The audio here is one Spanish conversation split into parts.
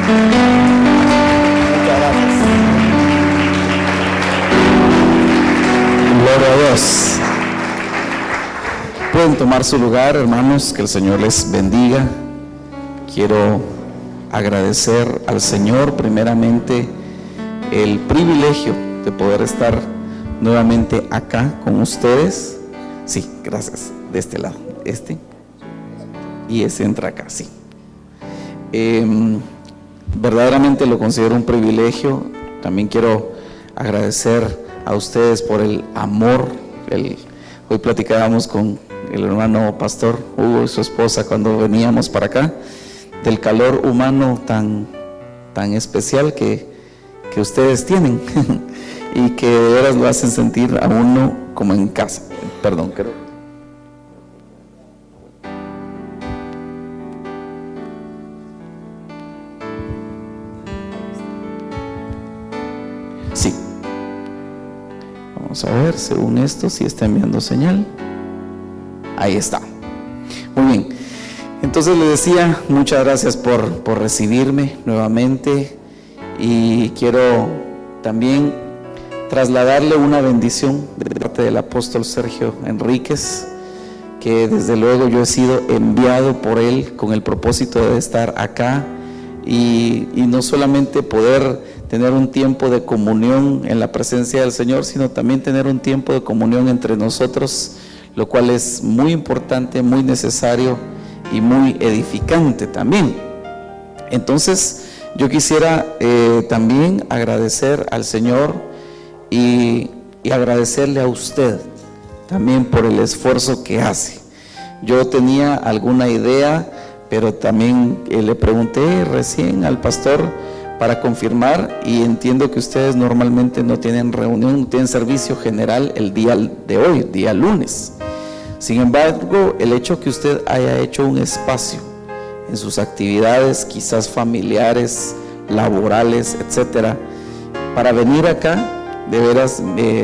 Muchas gracias. Gloria a Dios. Pueden tomar su lugar, hermanos, que el Señor les bendiga. Quiero agradecer al Señor primeramente el privilegio de poder estar nuevamente acá con ustedes. Sí, gracias. De este lado, y ese entra acá, sí. Verdaderamente lo considero un privilegio. También quiero agradecer a ustedes por el amor. Hoy platicábamos con el hermano pastor Hugo y su esposa cuando veníamos para acá, del calor humano tan especial que ustedes tienen y que de veras lo hacen sentir a uno como en casa. Perdón, creo. Sí. Vamos a ver, según esto, si está enviando señal. Ahí está. Muy bien. Entonces les decía, muchas gracias por recibirme nuevamente, y quiero también trasladarle una bendición de parte del apóstol Sergio Enríquez, que desde luego yo he sido enviado por él con el propósito de estar acá y no solamente poder tener un tiempo de comunión en la presencia del Señor, sino también tener un tiempo de comunión entre nosotros, lo cual es muy importante, muy necesario y muy edificante también. Entonces yo quisiera también agradecer al Señor y agradecerle a usted también por el esfuerzo que hace. Yo tenía alguna idea, pero también le pregunté recién al pastor para confirmar, y entiendo que ustedes normalmente no tienen reunión, no tienen servicio general el día de hoy, día lunes. Sin embargo, el hecho que usted haya hecho un espacio en sus actividades, quizás familiares, laborales, etcétera, para venir acá, de veras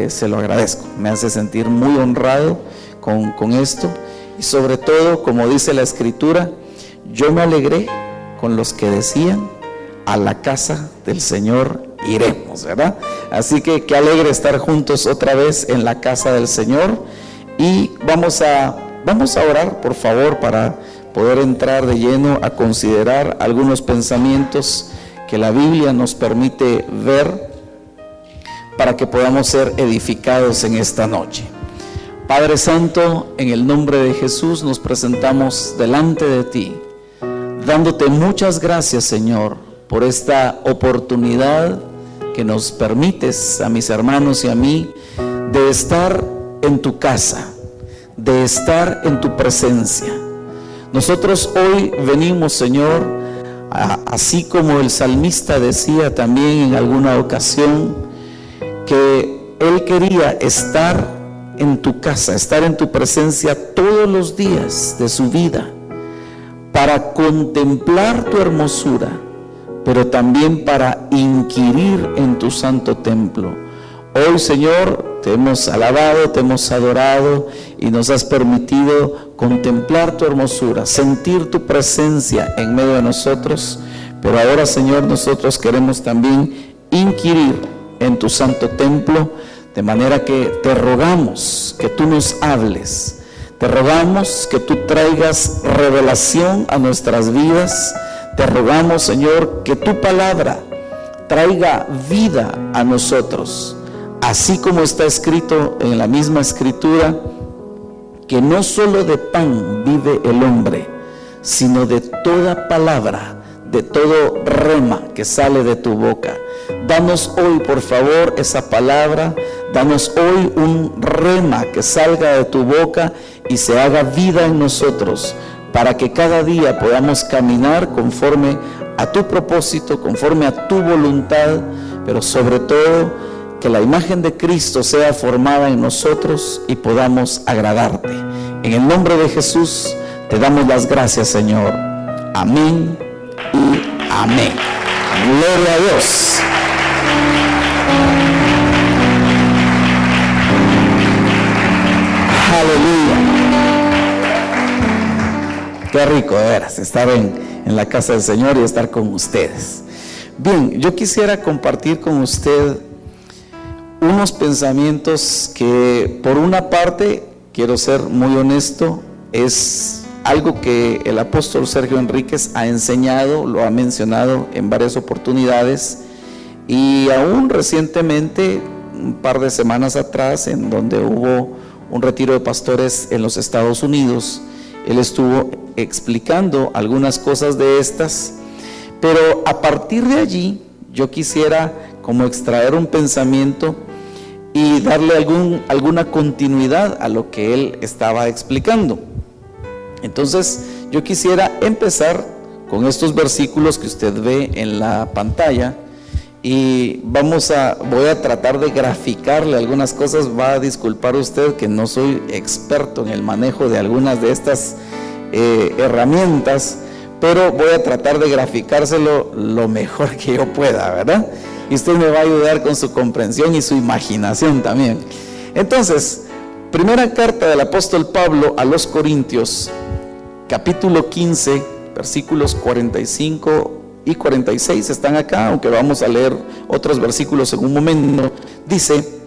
se lo agradezco. Me hace sentir muy honrado con esto, y sobre todo, como dice la Escritura, yo me alegré con los que decían: a la casa del Señor iremos, ¿verdad? Así que qué alegre estar juntos otra vez en la casa del Señor. Y vamos a orar, por favor, para poder entrar de lleno a considerar algunos pensamientos que la Biblia nos permite ver para que podamos ser edificados en esta noche. Padre Santo, en el nombre de Jesús nos presentamos delante de ti, dándote muchas gracias, Señor, por esta oportunidad que nos permites a mis hermanos y a mí de estar en tu casa, de estar en tu presencia. Nosotros hoy venimos, Señor, así como el salmista decía también en alguna ocasión, que él quería estar en tu casa, estar en tu presencia todos los días de su vida, para contemplar tu hermosura, pero también para inquirir en tu santo templo. Hoy, Señor, te hemos alabado, te hemos adorado y nos has permitido contemplar tu hermosura, sentir tu presencia en medio de nosotros. Pero ahora, Señor, nosotros queremos también inquirir en tu santo templo, de manera que te rogamos que tú nos hables, te rogamos que tú traigas revelación a nuestras vidas, te rogamos, Señor, que tu palabra traiga vida a nosotros, así como está escrito en la misma Escritura, que no solo de pan vive el hombre, sino de toda palabra, de todo rema que sale de tu boca. Danos hoy, por favor, esa palabra. Danos hoy un rema que salga de tu boca y se haga vida en nosotros, para que cada día podamos caminar conforme a tu propósito, conforme a tu voluntad, pero sobre todo que la imagen de Cristo sea formada en nosotros y podamos agradarte. En el nombre de Jesús te damos las gracias, Señor. Amén y amén. Gloria a Dios. Aleluya. Qué rico, de veras, estar en la casa del Señor y estar con ustedes. Bien, yo quisiera compartir con usted unos pensamientos que, por una parte, quiero ser muy honesto, es algo que el apóstol Sergio Enríquez ha enseñado, lo ha mencionado en varias oportunidades, y aún recientemente, un par de semanas atrás, en donde hubo un retiro de pastores en los Estados Unidos, él estuvo explicando algunas cosas de estas, pero a partir de allí yo quisiera como extraer un pensamiento y darle alguna continuidad a lo que él estaba explicando. Entonces yo quisiera empezar con estos versículos que usted ve en la pantalla, y voy a tratar de graficarle algunas cosas. Va a disculpar usted que no soy experto en el manejo de algunas de estas herramientas, pero voy a tratar de graficárselo lo mejor que yo pueda, ¿verdad? Y usted me va a ayudar con su comprensión y su imaginación también. Entonces, primera carta del apóstol Pablo a los Corintios, capítulo 15, versículos 45 y 46 están acá, aunque vamos a leer otros versículos en un momento. Dice: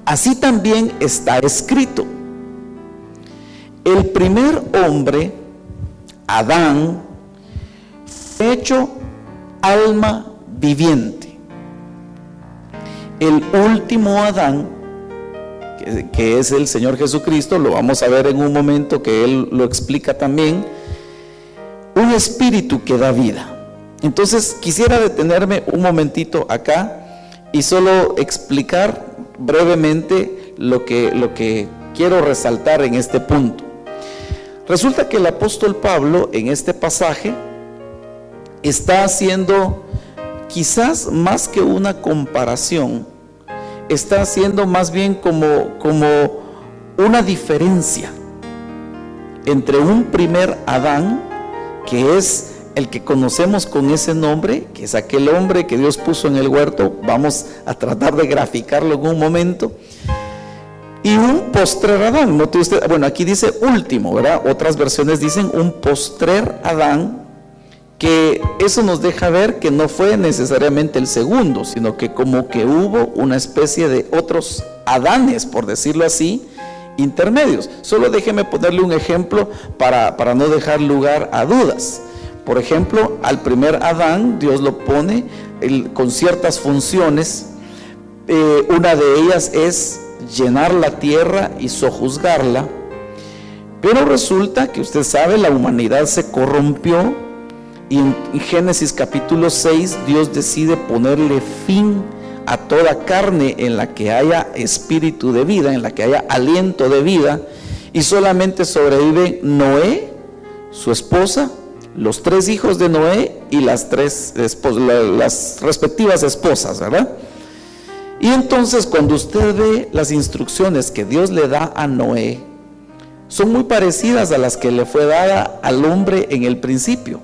así también está escrito: el primer hombre, Adán, fue hecho alma viviente. El último Adán, que es el Señor Jesucristo, lo vamos a ver en un momento que Él lo explica también, un espíritu que da vida. Entonces quisiera detenerme un momentito acá y solo explicar brevemente lo que quiero resaltar en este punto. Resulta que el apóstol Pablo en este pasaje está haciendo, quizás más que una comparación, está haciendo más bien como una diferencia entre un primer Adán, que es el que conocemos con ese nombre, que es aquel hombre que Dios puso en el huerto. Vamos a tratar de graficarlo en un momento. Y un postrer Adán. Note usted, bueno, aquí dice último, ¿verdad? Otras versiones dicen un postrer Adán, que eso nos deja ver que no fue necesariamente el segundo, sino que como que hubo una especie de otros Adanes, por decirlo así, intermedios. Solo déjeme ponerle un ejemplo para no dejar lugar a dudas. Por ejemplo, al primer Adán Dios lo pone con ciertas funciones. Una de ellas es llenar la tierra y sojuzgarla. Pero resulta que usted sabe, la humanidad se corrompió, y en Génesis capítulo 6 Dios decide ponerle fin a toda carne en la que haya espíritu de vida, en la que haya aliento de vida, y solamente sobreviven Noé, su esposa, los 3 hijos de Noé y las respectivas esposas, ¿verdad? Y entonces cuando usted ve las instrucciones que Dios le da a Noé, son muy parecidas a las que le fue dada al hombre en el principio.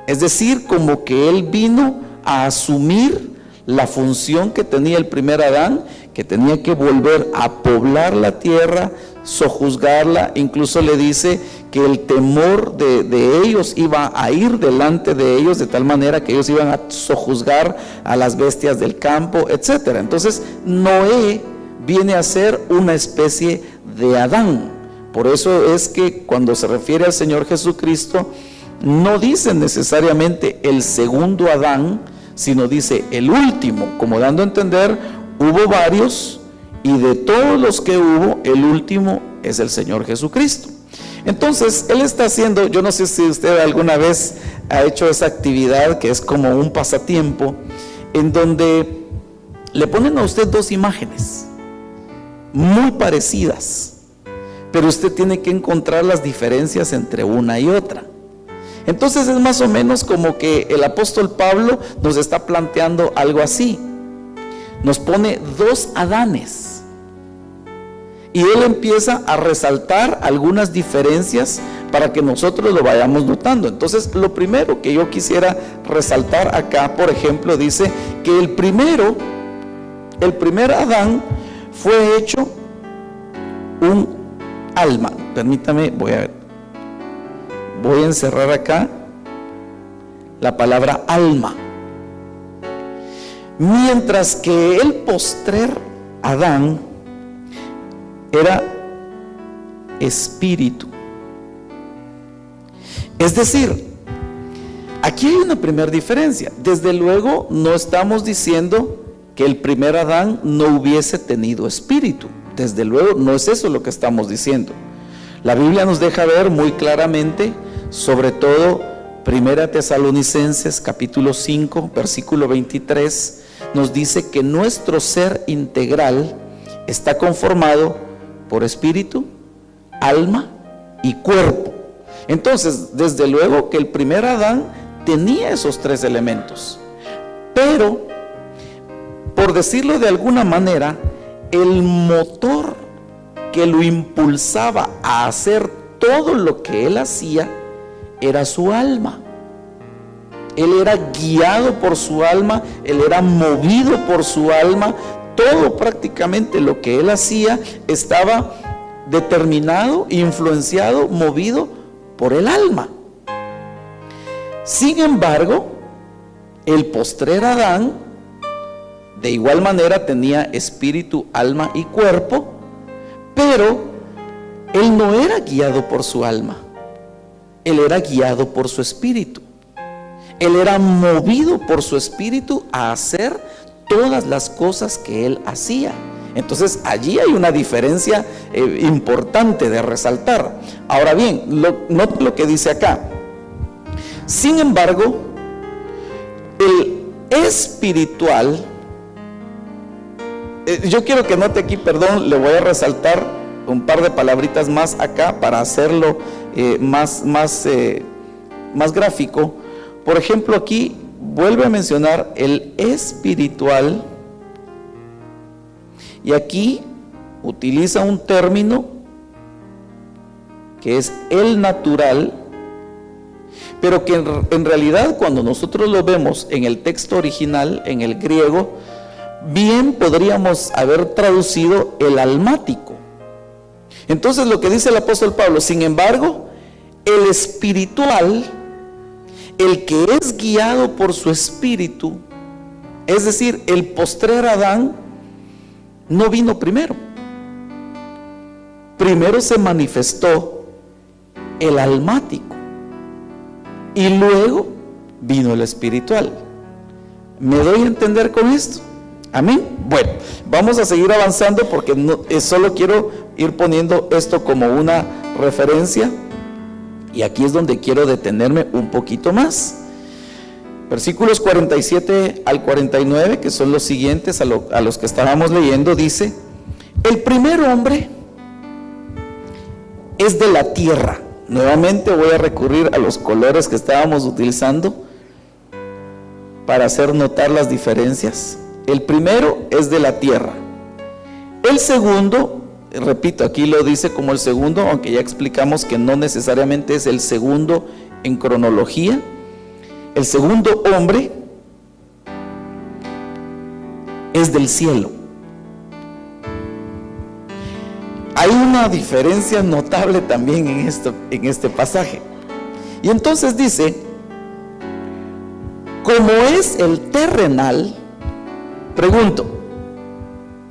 Es decir, como que él vino a asumir la función que tenía el primer Adán, que tenía que volver a poblar la tierra, sojuzgarla. Incluso le dice que el temor de ellos iba a ir delante de ellos, de tal manera que ellos iban a sojuzgar a las bestias del campo, etc. Entonces Noé viene a ser una especie de Adán. Por eso es que cuando se refiere al Señor Jesucristo, no dice necesariamente el segundo Adán, sino dice el último, como dando a entender, hubo varios, y de todos los que hubo, el último es el Señor Jesucristo. Entonces, él está haciendo, yo no sé si usted alguna vez ha hecho esa actividad que es como un pasatiempo, en donde le ponen a usted 2 imágenes muy parecidas, pero usted tiene que encontrar las diferencias entre una y otra. Entonces es más o menos como que el apóstol Pablo nos está planteando algo así. Nos pone 2 Adanes y él empieza a resaltar algunas diferencias para que nosotros lo vayamos notando. Entonces lo primero que yo quisiera resaltar acá, por ejemplo, dice que el primer Adán fue hecho un alma. Permítame, voy a encerrar acá la palabra alma. Mientras que el postrer Adán era espíritu. Es decir, aquí hay una primera diferencia. Desde luego no estamos diciendo que el primer Adán no hubiese tenido espíritu. Desde luego no es eso lo que estamos diciendo. La Biblia nos deja ver muy claramente, sobre todo 1 Tesalonicenses capítulo 5 versículo 23, nos dice que nuestro ser integral está conformado por espíritu, alma y cuerpo. Entonces, desde luego que el primer Adán tenía esos tres elementos, pero, por decirlo de alguna manera, el motor que lo impulsaba a hacer todo lo que él hacía era su alma. Él era guiado por su alma, él era movido por su alma. Todo prácticamente lo que él hacía estaba determinado, influenciado, movido por el alma. Sin embargo, el postrer Adán de igual manera tenía espíritu, alma y cuerpo, pero él no era guiado por su alma, él era guiado por su espíritu. Él era movido por su espíritu a hacer todas las cosas que él hacía. Entonces allí hay una diferencia importante de resaltar. Ahora bien, note lo que dice acá. Sin embargo, el espiritual, yo quiero que note aquí, perdón, le voy a resaltar un par de palabritas más acá para hacerlo más gráfico. Por ejemplo, aquí vuelve a mencionar el espiritual, y aquí utiliza un término que es el natural, pero que en realidad cuando nosotros lo vemos en el texto original, en el griego, bien podríamos haber traducido el almático. Entonces lo que dice el apóstol Pablo, sin embargo, el espiritual, el que es guiado por su espíritu, es decir, el postrer Adán, no vino primero. Primero se manifestó el almático y luego vino el espiritual. ¿Me doy a entender con esto? Amén. Bueno, vamos a seguir avanzando porque solo quiero ir poniendo esto como una referencia, y aquí es donde quiero detenerme un poquito más. Versículos 47 al 49, que son los siguientes a los que estábamos leyendo, dice: el primer hombre es de la tierra. Nuevamente voy a recurrir a los colores que estábamos utilizando para hacer notar las diferencias. El primero es de la tierra. El segundo, repito, aquí lo dice como el segundo, aunque ya explicamos que no necesariamente es el segundo en cronología. El segundo hombre es del cielo. Hay una diferencia notable también en este pasaje. Y entonces dice: como es el terrenal, pregunto,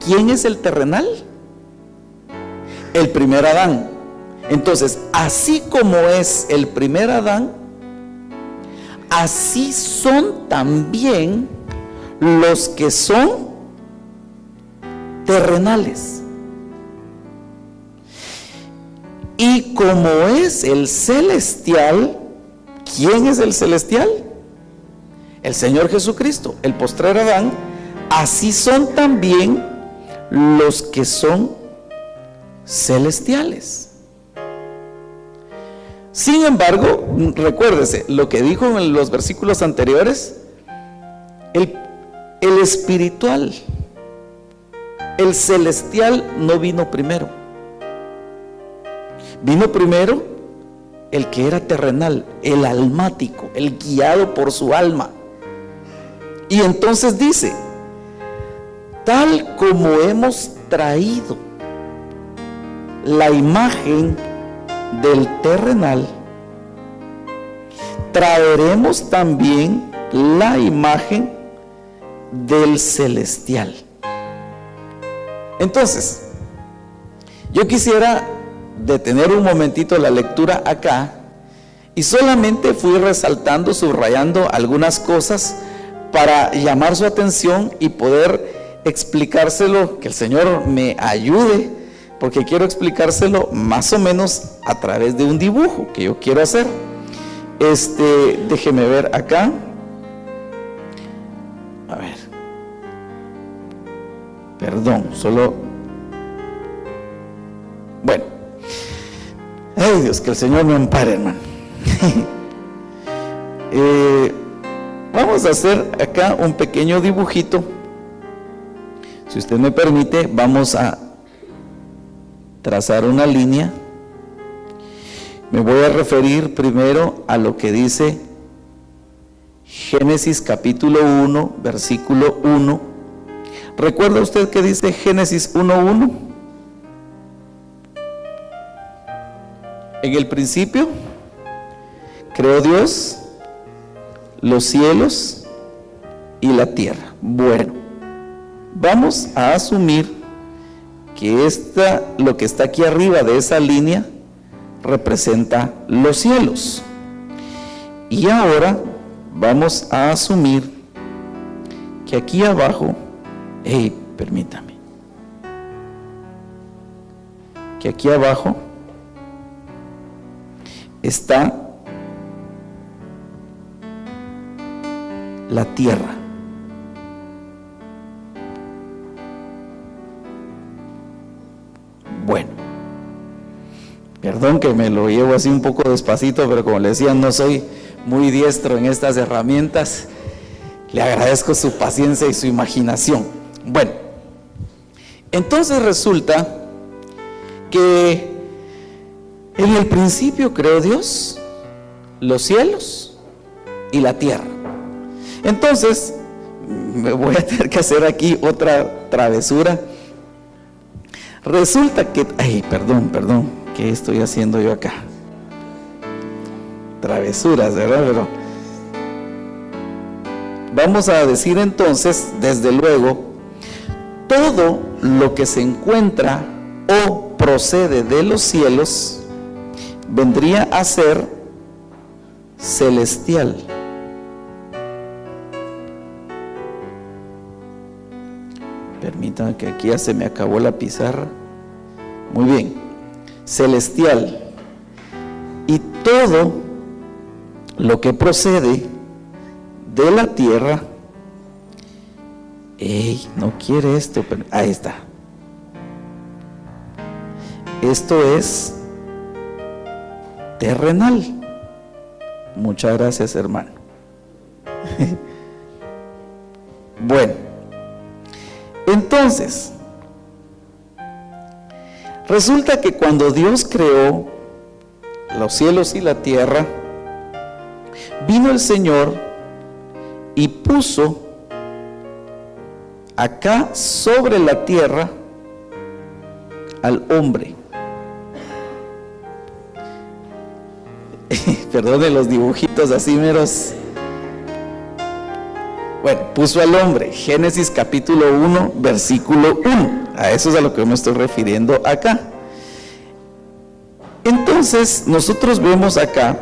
¿quién es el terrenal? El primer Adán. Entonces, así como es el primer Adán, así son también los que son terrenales. Y como es el celestial, ¿quién es el celestial? El Señor Jesucristo, el postrer Adán. Así son también los que son celestiales. Sin embargo, recuérdese lo que dijo en los versículos anteriores: el espiritual, el celestial no vino primero. Vino primero el que era terrenal, el almático, el guiado por su alma. Y entonces dice: tal como hemos traído la imagen del terrenal, traeremos también la imagen del celestial. Entonces, yo quisiera detener un momentito la lectura acá y solamente fui resaltando, subrayando algunas cosas para llamar su atención y poder explicárselo, que el Señor me ayude, porque quiero explicárselo más o menos a través de un dibujo que yo quiero hacer. Déjeme ver acá. A ver. Perdón, solo. Bueno. Ay, Dios, que el Señor me ampare, hermano. Vamos a hacer acá un pequeño dibujito. Si usted me permite, vamos a trazar una línea. Me voy a referir primero a lo que dice Génesis capítulo 1, versículo 1. ¿Recuerda usted que dice Génesis 1:1? En el principio creó Dios los cielos y la tierra. Bueno, vamos a asumir que lo que está aquí arriba de esa línea representa los cielos. Y ahora vamos a asumir que aquí abajo, permítame, que aquí abajo está la tierra. Bueno, perdón que me lo llevo así un poco despacito, pero como le decía, no soy muy diestro en estas herramientas. Le agradezco su paciencia y su imaginación. Bueno, entonces resulta que en el principio creó Dios los cielos y la tierra. Entonces, me voy a tener que hacer aquí otra travesura. Resulta que, perdón, ¿qué estoy haciendo yo acá? Travesuras, ¿verdad? Pero vamos a decir entonces, desde luego, todo lo que se encuentra o procede de los cielos vendría a ser celestial. Permítanme que aquí ya se me acabó la pizarra. Muy bien, celestial. Y todo lo que procede de la tierra, no quiere esto, pero ahí está. Esto es terrenal. Muchas gracias, hermano. Bueno, entonces resulta que cuando Dios creó los cielos y la tierra, vino el Señor y puso acá sobre la tierra al hombre. Perdone los dibujitos así meros. Bueno, puso al hombre. Génesis capítulo 1, versículo 1. A eso es a lo que me estoy refiriendo acá. Entonces, nosotros vemos acá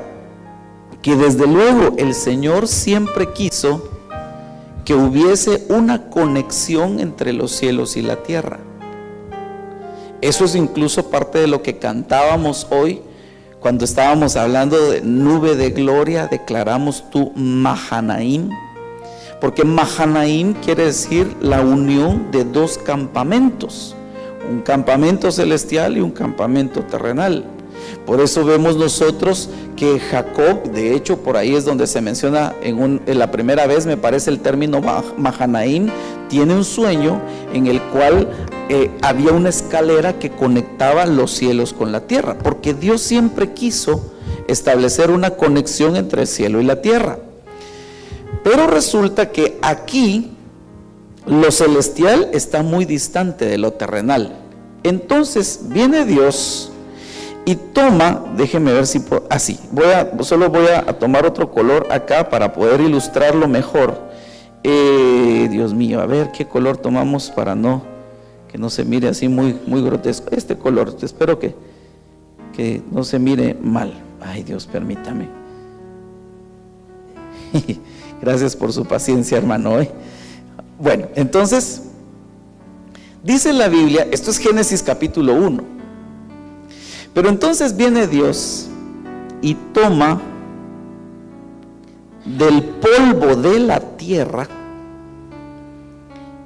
que desde luego el Señor siempre quiso que hubiese una conexión entre los cielos y la tierra. Eso es incluso parte de lo que cantábamos hoy cuando estábamos hablando de nube de gloria. Declaramos tu Mahanaim, porque Mahanaim quiere decir la unión de dos campamentos, un campamento celestial y un campamento terrenal. Por eso vemos nosotros que Jacob, de hecho por ahí es donde se menciona en la primera vez, me parece, el término Mahanaim, tiene un sueño en el cual había una escalera que conectaba los cielos con la tierra, porque Dios siempre quiso establecer una conexión entre el cielo y la tierra. Pero resulta que aquí lo celestial está muy distante de lo terrenal. Entonces viene Dios y toma, déjenme ver si puedo, solo voy a tomar otro color acá para poder ilustrarlo mejor. Dios mío, a ver qué color tomamos para que no se mire así muy grotesco. Este color, espero que no se mire mal. Ay, Dios, permítame. Gracias por su paciencia, hermano. Bueno, entonces dice la Biblia, esto es Génesis capítulo 1, pero entonces viene Dios y toma del polvo de la tierra,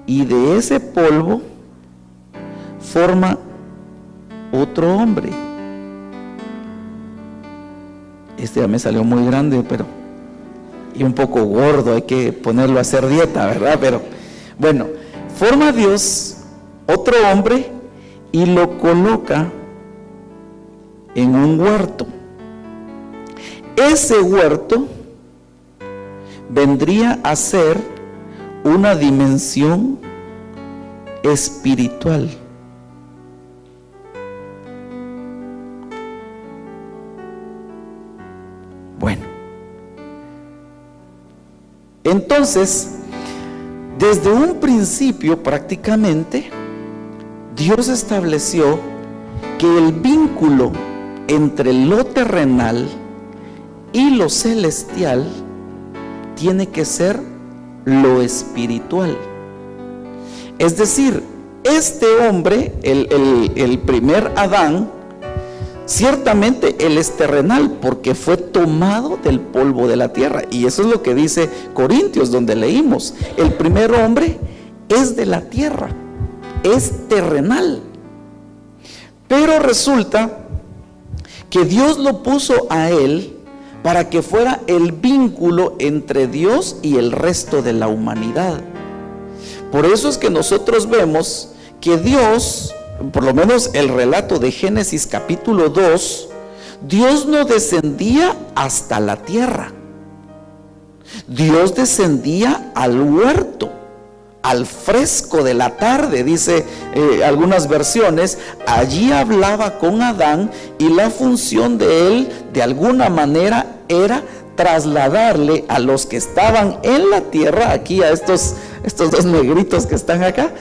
y de ese polvo forma otro hombre. Este ya me salió muy grande, pero y un poco gordo, hay que ponerlo a hacer dieta, ¿verdad? Pero bueno, forma Dios otro hombre y lo coloca en un huerto. Ese huerto vendría a ser una dimensión espiritual. Bueno, entonces, desde un principio prácticamente, Dios estableció que el vínculo entre lo terrenal y lo celestial tiene que ser lo espiritual. Es decir, este hombre, el primer Adán, ciertamente él es terrenal porque fue tomado del polvo de la tierra, y eso es lo que dice Corintios, donde leímos, el primer hombre es de la tierra, es terrenal. Pero resulta que Dios lo puso a él para que fuera el vínculo entre Dios y el resto de la humanidad. Por eso es que nosotros vemos que Dios, por lo menos el relato de Génesis capítulo 2, Dios no descendía hasta la tierra. Dios descendía al huerto, al fresco de la tarde, dice algunas versiones. Allí hablaba con Adán, y la función de él de alguna manera era trasladarle a los que estaban en la tierra, aquí a estos dos negritos que están acá,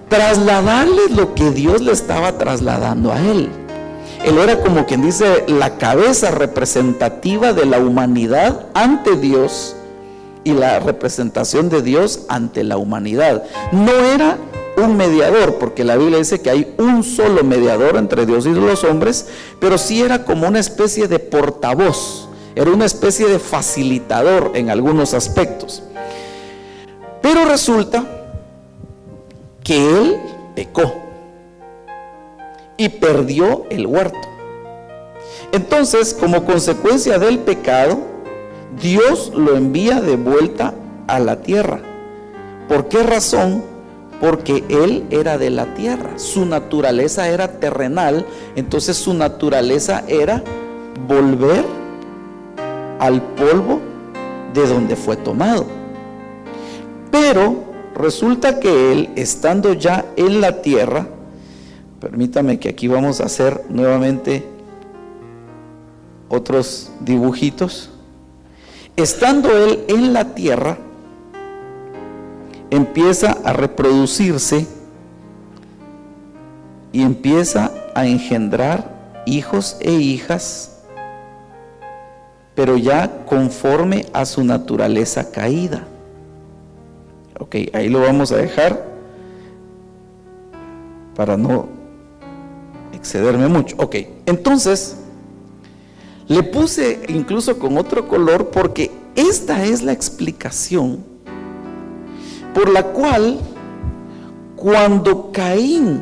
trasladarles lo que Dios le estaba trasladando a él. Él era, como quien dice, la cabeza representativa de la humanidad ante Dios y la representación de Dios ante la humanidad. No era un mediador, porque la Biblia dice que hay un solo mediador entre Dios y los hombres, pero sí era como una especie de portavoz, era una especie de facilitador en algunos aspectos. Pero resulta que él pecó y perdió el huerto. Entonces, como consecuencia del pecado, Dios lo envía de vuelta a la tierra. ¿Por qué razón? Porque él era de la tierra, su naturaleza era terrenal, entonces su naturaleza era volver al polvo de donde fue tomado. Pero resulta que él, estando ya en la tierra, permítame que aquí vamos a hacer nuevamente otros dibujitos. Estando él en la tierra, empieza a reproducirse y empieza a engendrar hijos e hijas, pero ya conforme a su naturaleza caída. Ok, ahí lo vamos a dejar para no excederme mucho. Ok, entonces le puse incluso con otro color, porque esta es la explicación por la cual cuando Caín,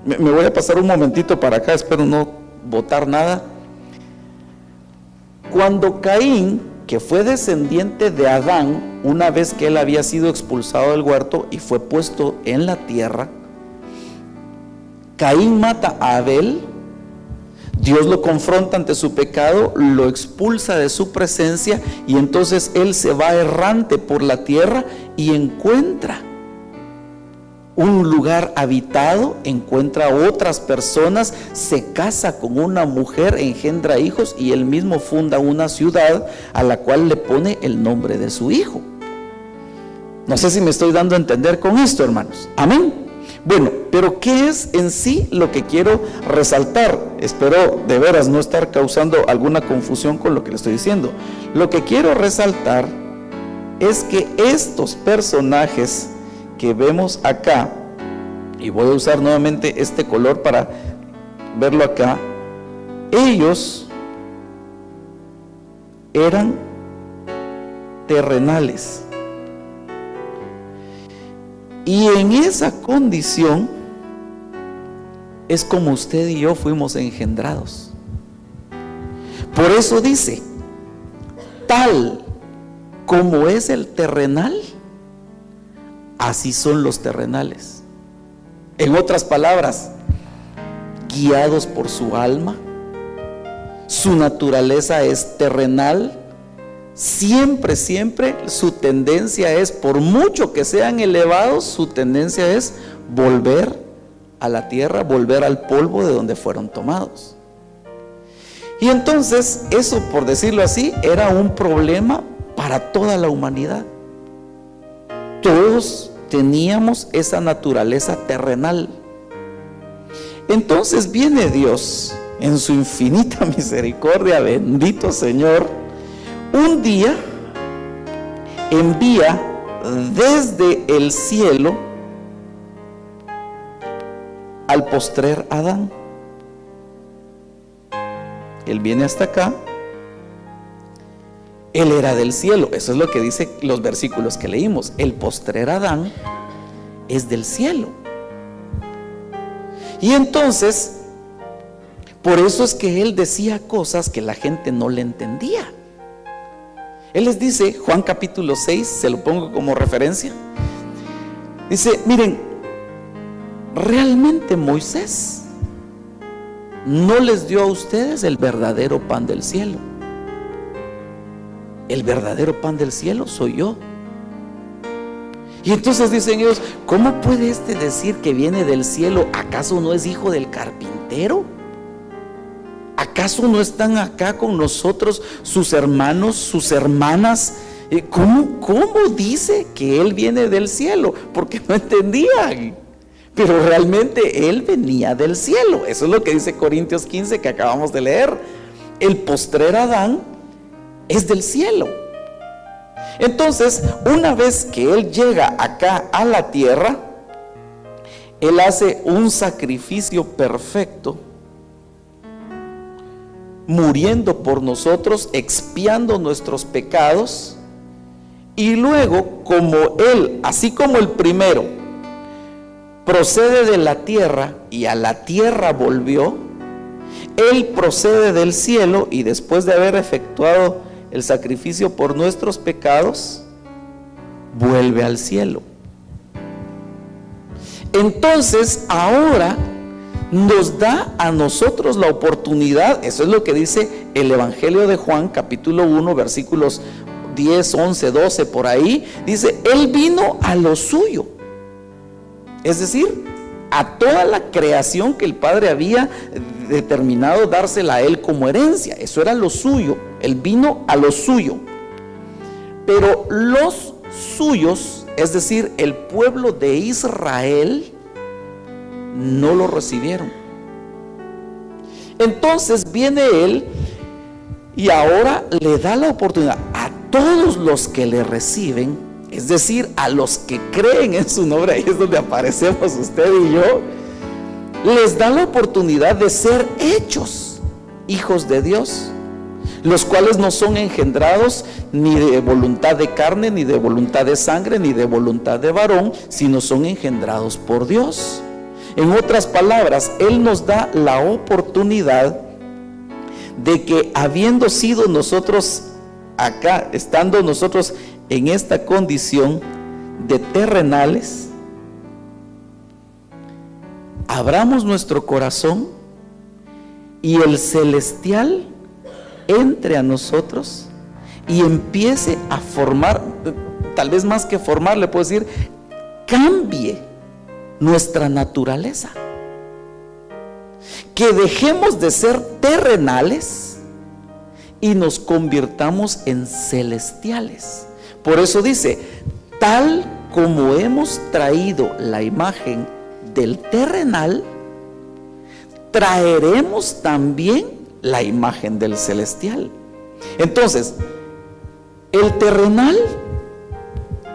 me voy a pasar un momentito para acá, espero no botar nada. Cuando Caín, que fue descendiente de Adán, una vez que él había sido expulsado del huerto y fue puesto en la tierra, Caín mata a Abel. Dios lo confronta ante su pecado, lo expulsa de su presencia, y entonces él se va errante por la tierra y encuentra un lugar habitado, encuentra otras personas, se casa con una mujer, engendra hijos, y él mismo funda una ciudad a la cual le pone el nombre de su hijo. No sé si me estoy dando a entender con esto, hermanos. Amén. Bueno, pero ¿qué es en sí lo que quiero resaltar? Espero de veras no estar causando alguna confusión con lo que le estoy diciendo. Lo que quiero resaltar es que estos personajes que vemos acá, y voy a usar nuevamente este color para verlo acá, ellos eran terrenales. Y en esa condición es como usted y yo fuimos engendrados. Por eso dice, tal como es el terrenal, así son los terrenales. En otras palabras, guiados por su alma, su naturaleza es terrenal. Siempre su tendencia es, por mucho que sean elevados, su tendencia es volver a la tierra, volver al polvo de donde fueron tomados. Y entonces eso, por decirlo así, era un problema para toda la humanidad. Todos teníamos esa naturaleza terrenal. Entonces viene Dios en su infinita misericordia, bendito Señor, un día envía desde el cielo al postrer Adán. Él viene hasta acá. Él era del cielo. Eso es lo que dicen los versículos que leímos. El postrer Adán es del cielo. Y entonces, por eso es que él decía cosas que la gente no le entendía. Él les dice, Juan capítulo 6, se lo pongo como referencia. Dice, miren, realmente Moisés no les dio a ustedes el verdadero pan del cielo. El verdadero pan del cielo soy yo. Y entonces dicen ellos, ¿cómo puede este decir que viene del cielo? ¿Acaso no es hijo del carpintero? ¿Acaso no están acá con nosotros sus hermanos, sus hermanas? ¿Cómo dice que él viene del cielo? Porque no entendían. Pero realmente él venía del cielo. Eso es lo que dice Corintios 15 que acabamos de leer. El postrer Adán es del cielo. Entonces, una vez que él llega acá a la tierra, él hace un sacrificio perfecto, muriendo por nosotros, expiando nuestros pecados. Y luego, como él, así como el primero procede de la tierra y a la tierra volvió, él procede del cielo y después de haber efectuado el sacrificio por nuestros pecados, vuelve al cielo. Entonces ahora nos da a nosotros la oportunidad. Eso es lo que dice el Evangelio de Juan capítulo 1 versículos 10, 11, 12 por ahí. Dice, él vino a lo suyo, es decir, a toda la creación que el Padre había determinado dársela a él como herencia. Eso era lo suyo. Él vino a lo suyo, pero los suyos, es decir, el pueblo de Israel, no lo recibieron. Entonces viene él y ahora le da la oportunidad a todos los que le reciben, es decir, a los que creen en su nombre. Ahí es donde aparecemos usted y yo. Les da la oportunidad de ser hechos hijos de Dios, los cuales no son engendrados ni de voluntad de carne, ni de voluntad de sangre, ni de voluntad de varón, sino son engendrados por Dios. En otras palabras, él nos da la oportunidad de que, habiendo sido nosotros acá, estando nosotros en esta condición de terrenales, abramos nuestro corazón y el celestial entre a nosotros y empiece a formar, tal vez más que formar, le puedo decir, cambie nuestra naturaleza. Que dejemos de ser terrenales y nos convirtamos en celestiales. Por eso dice, tal como hemos traído la imagen del terrenal, traeremos también la imagen del celestial. Entonces, el terrenal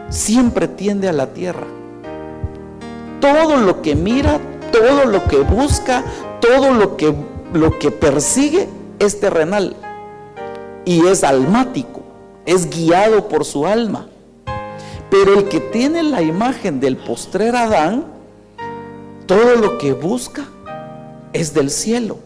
siempre tiende a la tierra. Todo lo que mira, todo lo que busca, todo lo que persigue es terrenal y es almático, es guiado por su alma. Pero el que tiene la imagen del postrer Adán, todo lo que busca es del cielo.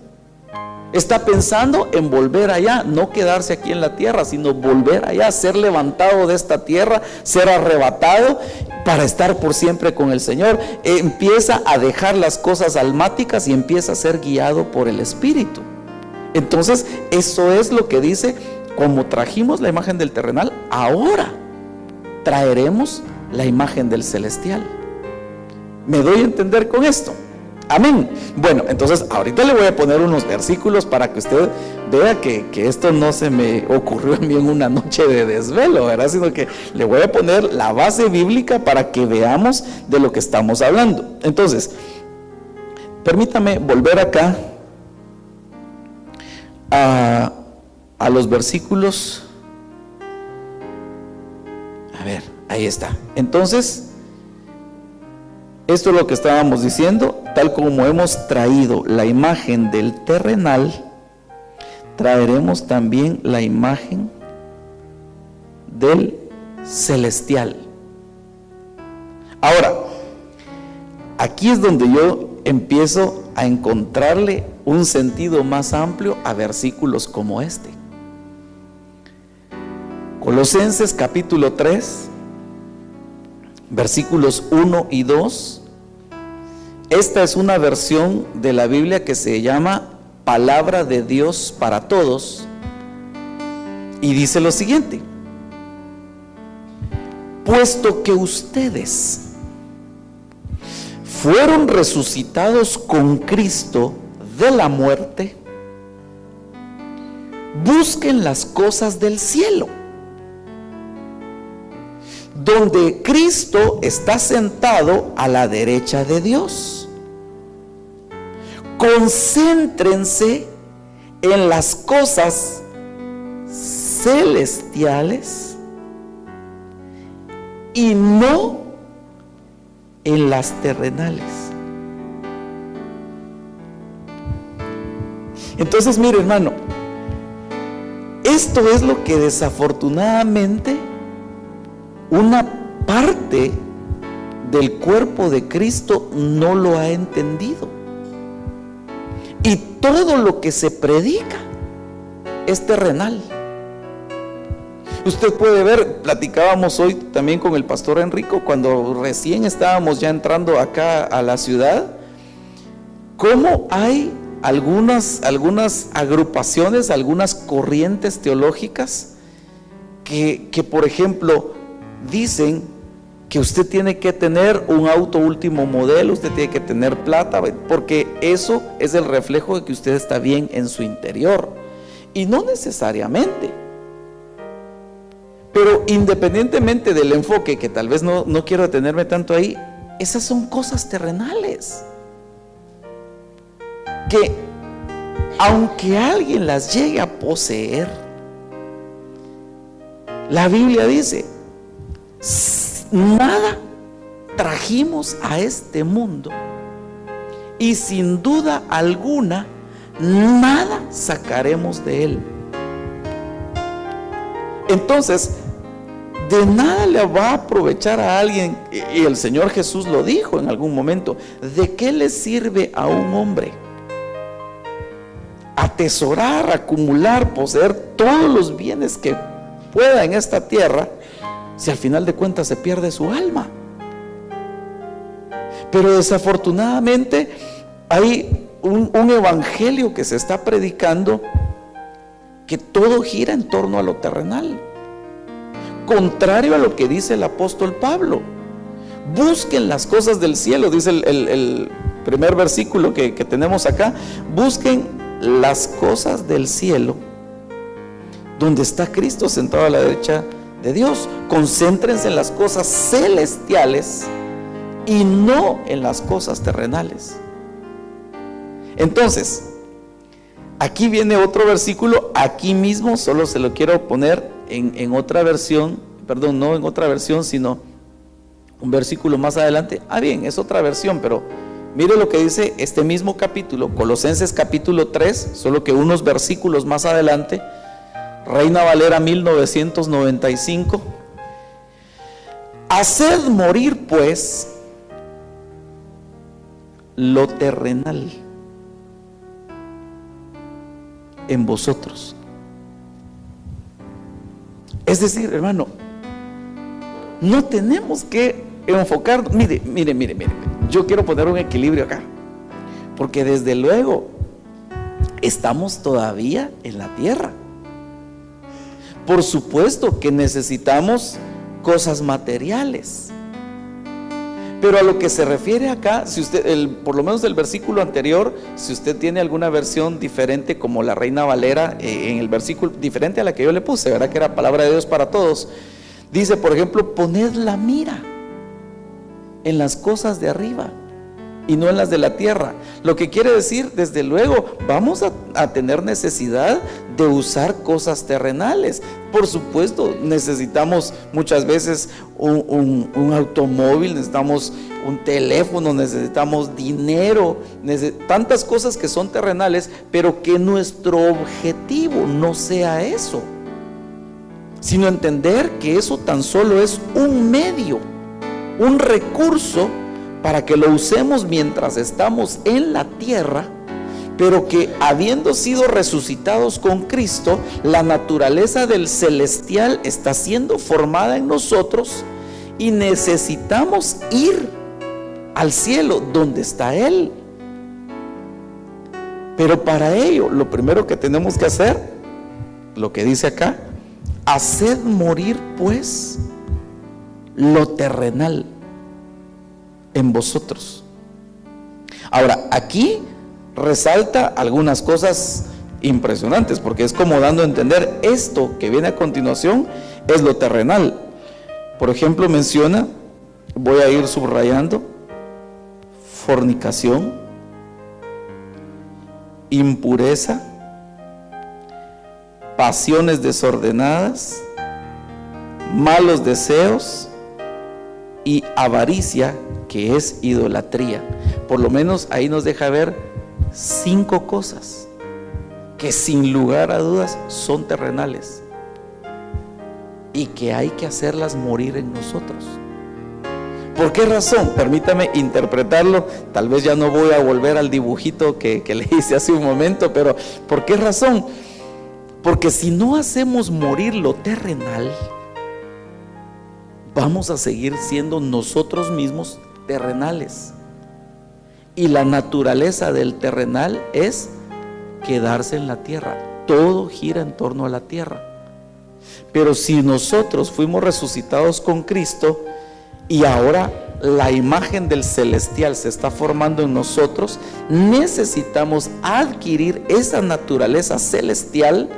Está pensando en volver allá, no quedarse aquí en la tierra, sino volver allá, ser levantado de esta tierra, ser arrebatado para estar por siempre con el Señor. Empieza a dejar las cosas almáticas y empieza a ser guiado por el Espíritu. Entonces, eso es lo que dice: como trajimos la imagen del terrenal, ahora traeremos la imagen del celestial. ¿Me doy a entender con esto? Amén. Bueno, entonces ahorita le voy a poner unos versículos para que usted vea que esto no se me ocurrió a mí en una noche de desvelo, ¿verdad? Sino que le voy a poner la base bíblica para que veamos de lo que estamos hablando. Entonces, permítame volver acá a los versículos. A ver, ahí está. Entonces, esto es lo que estábamos diciendo: tal como hemos traído la imagen del terrenal, traeremos también la imagen del celestial. Ahora, aquí es donde yo empiezo a encontrarle un sentido más amplio a versículos como este. Colosenses capítulo 3, versículos 1 y 2. Esta es una versión de la Biblia que se llama Palabra de Dios para Todos, y dice lo siguiente: puesto que ustedes fueron resucitados con Cristo de la muerte, busquen las cosas del cielo, donde Cristo está sentado a la derecha de Dios. Concéntrense en las cosas celestiales y no en las terrenales. Entonces, mire, hermano, esto es lo que desafortunadamente una parte del cuerpo de Cristo no lo ha entendido. Y todo lo que se predica es terrenal. Usted puede ver, platicábamos hoy también con el pastor Enrico, cuando recién estábamos ya entrando acá a la ciudad, cómo hay algunas agrupaciones, algunas corrientes teológicas que por ejemplo dicen que usted tiene que tener un auto último modelo, usted tiene que tener plata, porque eso es el reflejo de que usted está bien en su interior. Y no necesariamente. Pero independientemente del enfoque, que tal vez no quiero detenerme tanto ahí, esas son cosas terrenales, que aunque alguien las llegue a poseer, la Biblia dice: nada trajimos a este mundo y sin duda alguna nada sacaremos de él. Entonces, de nada le va a aprovechar a alguien, y el Señor Jesús lo dijo en algún momento: ¿de qué le sirve a un hombre atesorar, acumular, poseer todos los bienes que pueda en esta tierra, si al final de cuentas se pierde su alma? Pero desafortunadamente hay un evangelio que se está predicando que todo gira en torno a lo terrenal, contrario a lo que dice el apóstol Pablo. Busquen las cosas del cielo, dice el primer versículo que tenemos acá. Busquen las cosas del cielo, donde está Cristo sentado a la derecha de Dios. Concéntrense en las cosas celestiales y no en las cosas terrenales. Entonces, aquí viene otro versículo, aquí mismo, solo se lo quiero poner en otra versión, perdón, no en otra versión, sino un versículo más adelante. Bien, es otra versión, pero mire lo que dice este mismo capítulo, Colosenses capítulo 3, solo que unos versículos más adelante, Reina Valera 1995. Haced morir pues lo terrenal en vosotros. Es decir, hermano, no tenemos que enfocar. Mire, yo quiero poner un equilibrio acá, porque desde luego estamos todavía en la tierra. Por supuesto que necesitamos cosas materiales, pero a lo que se refiere acá, si usted, por lo menos del versículo anterior, si usted tiene alguna versión diferente como la Reina Valera, en el versículo diferente a la que yo le puse, ¿verdad? Que era palabra de Dios para todos. Dice, por ejemplo, poned la mira en las cosas de arriba y no en las de la tierra. Lo que quiere decir, desde luego, vamos a tener necesidad de usar cosas terrenales. Por supuesto, necesitamos muchas veces un automóvil, necesitamos un teléfono, necesitamos dinero, tantas cosas que son terrenales, pero que nuestro objetivo no sea eso, sino entender que eso tan solo es un medio, un recurso para que lo usemos mientras estamos en la tierra, pero que habiendo sido resucitados con Cristo, la naturaleza del celestial está siendo formada en nosotros y necesitamos ir al cielo donde está Él. Pero para ello, lo primero que tenemos que hacer, lo que dice acá, haced morir pues lo terrenal en vosotros. Ahora, aquí resalta algunas cosas impresionantes, porque es como dando a entender esto que viene a continuación es lo terrenal. Por ejemplo, menciona, voy a ir subrayando, fornicación, impureza, pasiones desordenadas, malos deseos y avaricia, que es idolatría. Por lo menos ahí nos deja ver 5 cosas que sin lugar a dudas son terrenales y que hay que hacerlas morir en nosotros. ¿Por qué razón? Permítame interpretarlo. Tal vez ya no voy a volver al dibujito que le hice hace un momento, pero ¿por qué razón? Porque si no hacemos morir lo terrenal, vamos a seguir siendo nosotros mismos terrenales. Y la naturaleza del terrenal es quedarse en la tierra. Todo gira en torno a la tierra. Pero si nosotros fuimos resucitados con Cristo y ahora la imagen del celestial se está formando en nosotros, necesitamos adquirir esa naturaleza celestial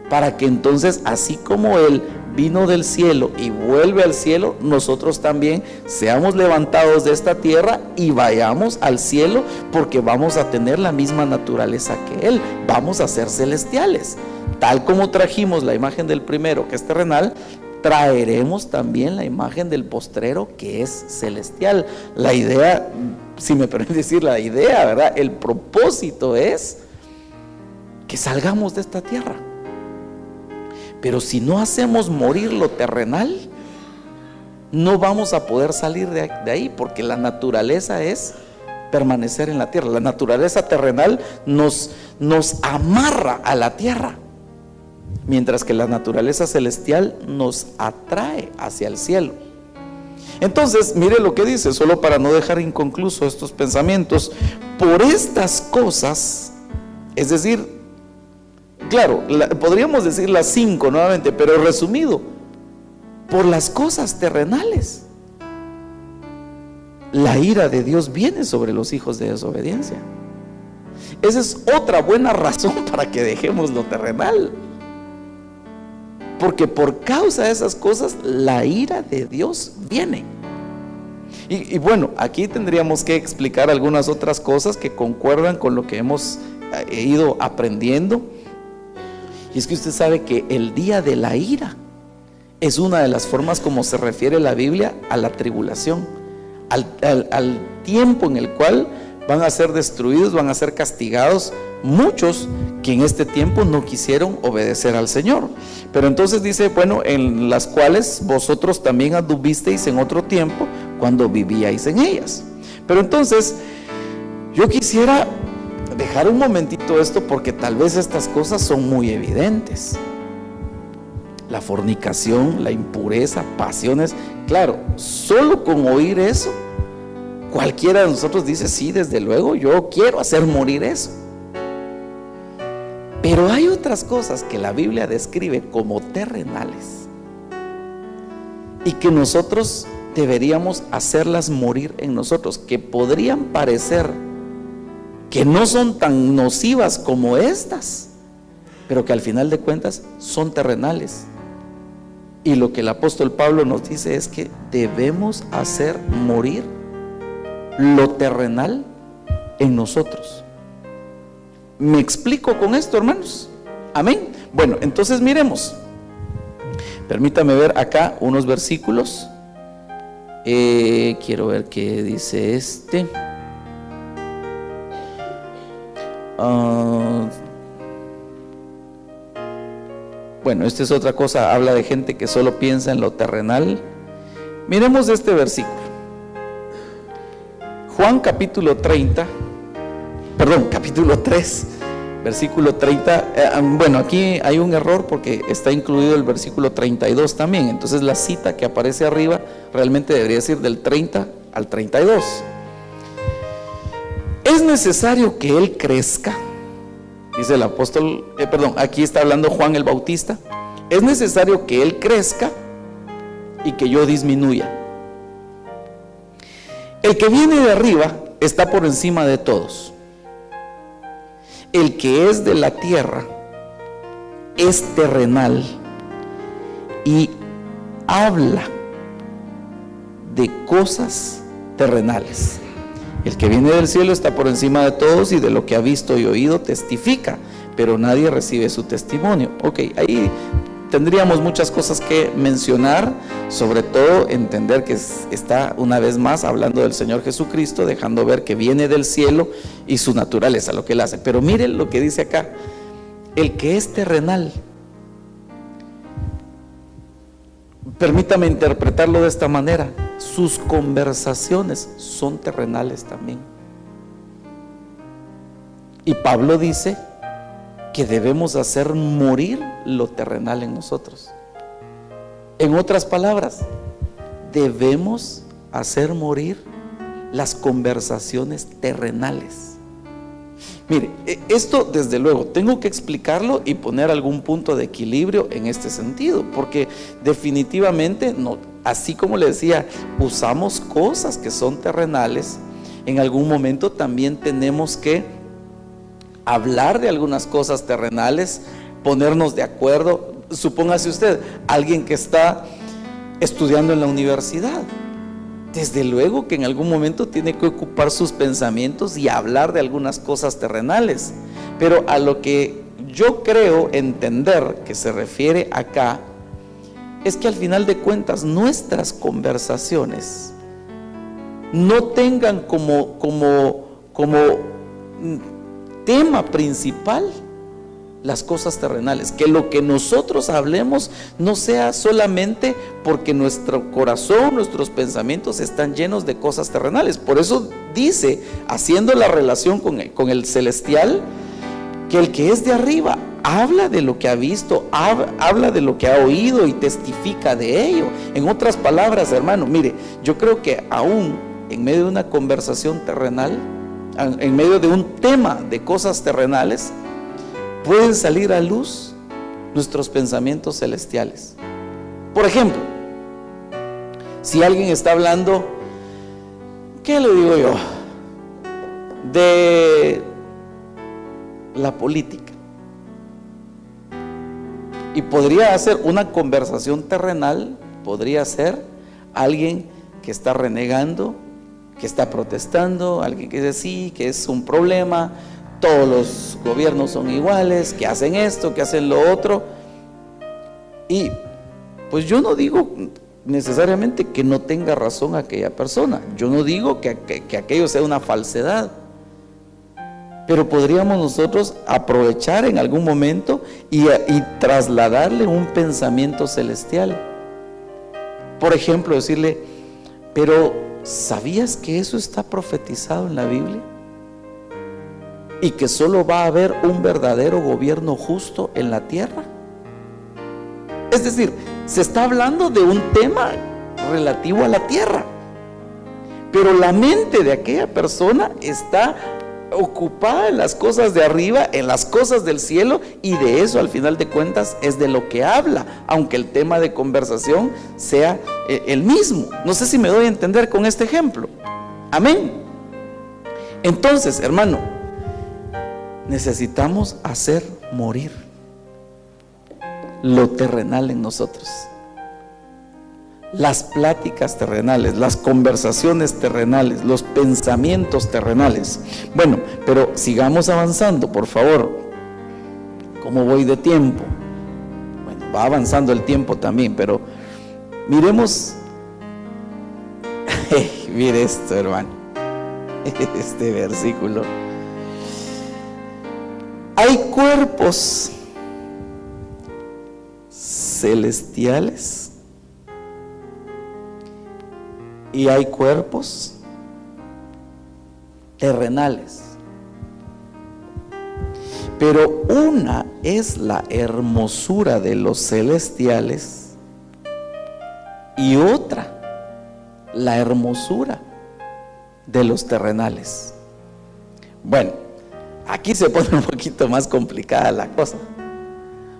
para que entonces, así como Él vino del cielo y vuelve al cielo, nosotros también seamos levantados de esta tierra y vayamos al cielo, porque vamos a tener la misma naturaleza que Él, vamos a ser celestiales. Tal como trajimos la imagen del primero, que es terrenal, traeremos también la imagen del postrero, que es celestial. La idea, si me permite decir la idea, ¿verdad? El propósito es que salgamos de esta tierra. Pero si no hacemos morir lo terrenal, no vamos a poder salir de ahí, porque la naturaleza es permanecer en la tierra. La naturaleza terrenal nos amarra a la tierra, mientras que la naturaleza celestial nos atrae hacia el cielo. Entonces, mire lo que dice, solo para no dejar inconcluso estos pensamientos. Por estas cosas, es decir, claro, podríamos decir las 5 nuevamente, pero resumido, por las cosas terrenales, la ira de Dios viene sobre los hijos de desobediencia. Esa es otra buena razón para que dejemos lo terrenal. porque por causa de esas cosas la ira de Dios viene. Y bueno, aquí tendríamos que explicar algunas otras cosas que concuerdan con lo que hemos ido aprendiendo. Y es que usted sabe que el día de la ira es una de las formas como se refiere la Biblia a la tribulación, al tiempo en el cual van a ser destruidos, van a ser castigados muchos que en este tiempo no quisieron obedecer al Señor. Pero entonces dice, bueno, en las cuales vosotros también anduvisteis en otro tiempo cuando vivíais en ellas. Pero entonces yo quisiera dejar un momentito esto, porque tal vez estas cosas son muy evidentes. La fornicación, la impureza, pasiones, claro, solo con oír eso cualquiera de nosotros dice, sí, desde luego, yo quiero hacer morir eso. Pero hay otras cosas que la Biblia describe como terrenales y que nosotros deberíamos hacerlas morir en nosotros, que podrían parecer que no son tan nocivas como estas, pero que al final de cuentas son terrenales. Y lo que el apóstol Pablo nos dice es que debemos hacer morir lo terrenal en nosotros. ¿Me explico con esto, hermanos? Amén. Bueno, entonces miremos. Permítame ver acá unos versículos. Quiero ver qué dice este. Bueno, esta es otra cosa. Habla de gente que solo piensa en lo terrenal. Miremos este versículo. Juan capítulo 3, versículo 30. Bueno, aquí hay un error porque está incluido el versículo 32 también. Entonces la cita que aparece arriba realmente debería decir del 30 al 32. Es necesario que Él crezca, dice el apóstol, aquí está hablando Juan el Bautista. Es necesario que Él crezca y que yo disminuya. El que viene de arriba está por encima de todos. El que es de la tierra es terrenal y habla de cosas terrenales. El que viene del cielo está por encima de todos y de lo que ha visto y oído testifica, pero nadie recibe su testimonio. Ok, ahí tendríamos muchas cosas que mencionar, sobre todo entender que está una vez más hablando del Señor Jesucristo, dejando ver que viene del cielo y su naturaleza, lo que Él hace. Pero miren lo que dice acá: el que es terrenal, permítame interpretarlo de esta manera, sus conversaciones son terrenales también. Y Pablo dice que debemos hacer morir lo terrenal en nosotros. En otras palabras, debemos hacer morir las conversaciones terrenales. Mire, esto desde luego tengo que explicarlo y poner algún punto de equilibrio en este sentido, porque definitivamente no, así como le decía, usamos cosas que son terrenales, en algún momento también tenemos que hablar de algunas cosas terrenales, ponernos de acuerdo. Supóngase usted, alguien que está estudiando en la universidad, desde luego que en algún momento tiene que ocupar sus pensamientos y hablar de algunas cosas terrenales, pero a lo que yo creo entender que se refiere acá es que al final de cuentas nuestras conversaciones no tengan como tema principal las cosas terrenales, que lo que nosotros hablemos no sea solamente porque nuestro corazón, nuestros pensamientos están llenos de cosas terrenales. Por eso dice, haciendo la relación con el celestial, que el que es de arriba habla de lo que ha visto, habla de lo que ha oído y testifica de ello. En otras palabras, hermano, mire, yo creo que aún en medio de una conversación terrenal, en medio de un tema de cosas terrenales, pueden salir a luz nuestros pensamientos celestiales. Por ejemplo, si alguien está hablando, ¿qué le digo yo?, de la política, Y podría ser una conversación terrenal, podría ser alguien que está renegando, que está protestando, alguien que dice sí, que es un problema, todos los gobiernos son iguales, que hacen esto, que hacen lo otro. Y pues yo no digo necesariamente que no tenga razón aquella persona, yo no digo que aquello sea una falsedad, pero podríamos nosotros aprovechar en algún momento y trasladarle un pensamiento celestial. Por ejemplo, decirle, pero ¿sabías que eso está profetizado en la Biblia? Y que solo va a haber un verdadero gobierno justo en la tierra. Es decir, se está hablando de un tema relativo a la tierra, pero la mente de aquella persona está ocupada en las cosas de arriba, en las cosas del cielo, y de eso al final de cuentas es de lo que habla, aunque el tema de conversación sea el mismo. No sé si me doy a entender con este ejemplo. Amén. Entonces, hermano, necesitamos hacer morir lo terrenal en nosotros, las pláticas terrenales, las conversaciones terrenales, los pensamientos terrenales. Bueno, pero sigamos avanzando, por favor. ¿Cómo voy de tiempo? Bueno, va avanzando el tiempo también, pero miremos. Mire esto, hermano, este versículo. Hay cuerpos celestiales y hay cuerpos terrenales, pero una es la hermosura de los celestiales y otra la hermosura de los terrenales. Bueno, aquí se pone un poquito más complicada la cosa,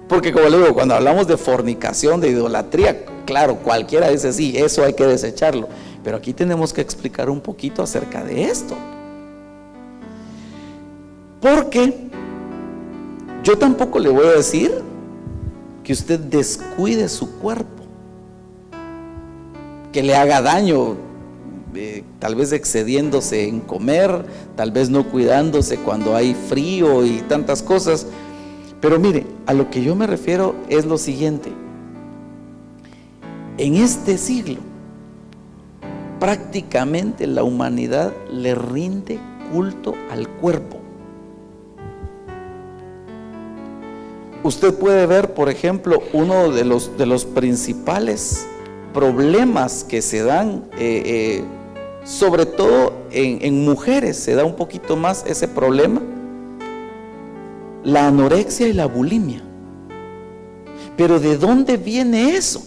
porque como le digo, cuando hablamos de fornicación, de idolatría, claro, cualquiera dice sí, eso hay que desecharlo, pero aquí tenemos que explicar un poquito acerca de esto, porque yo tampoco le voy a decir que usted descuide su cuerpo, que le haga daño, tal vez excediéndose en comer, tal vez no cuidándose cuando hay frío y tantas cosas. Pero mire, a lo que yo me refiero es lo siguiente: en este siglo prácticamente la humanidad le rinde culto al cuerpo. Usted puede ver, por ejemplo, uno de los principales problemas que se dan, sobre todo en mujeres, se da un poquito más ese problema: la anorexia y la bulimia. Pero ¿de dónde viene eso?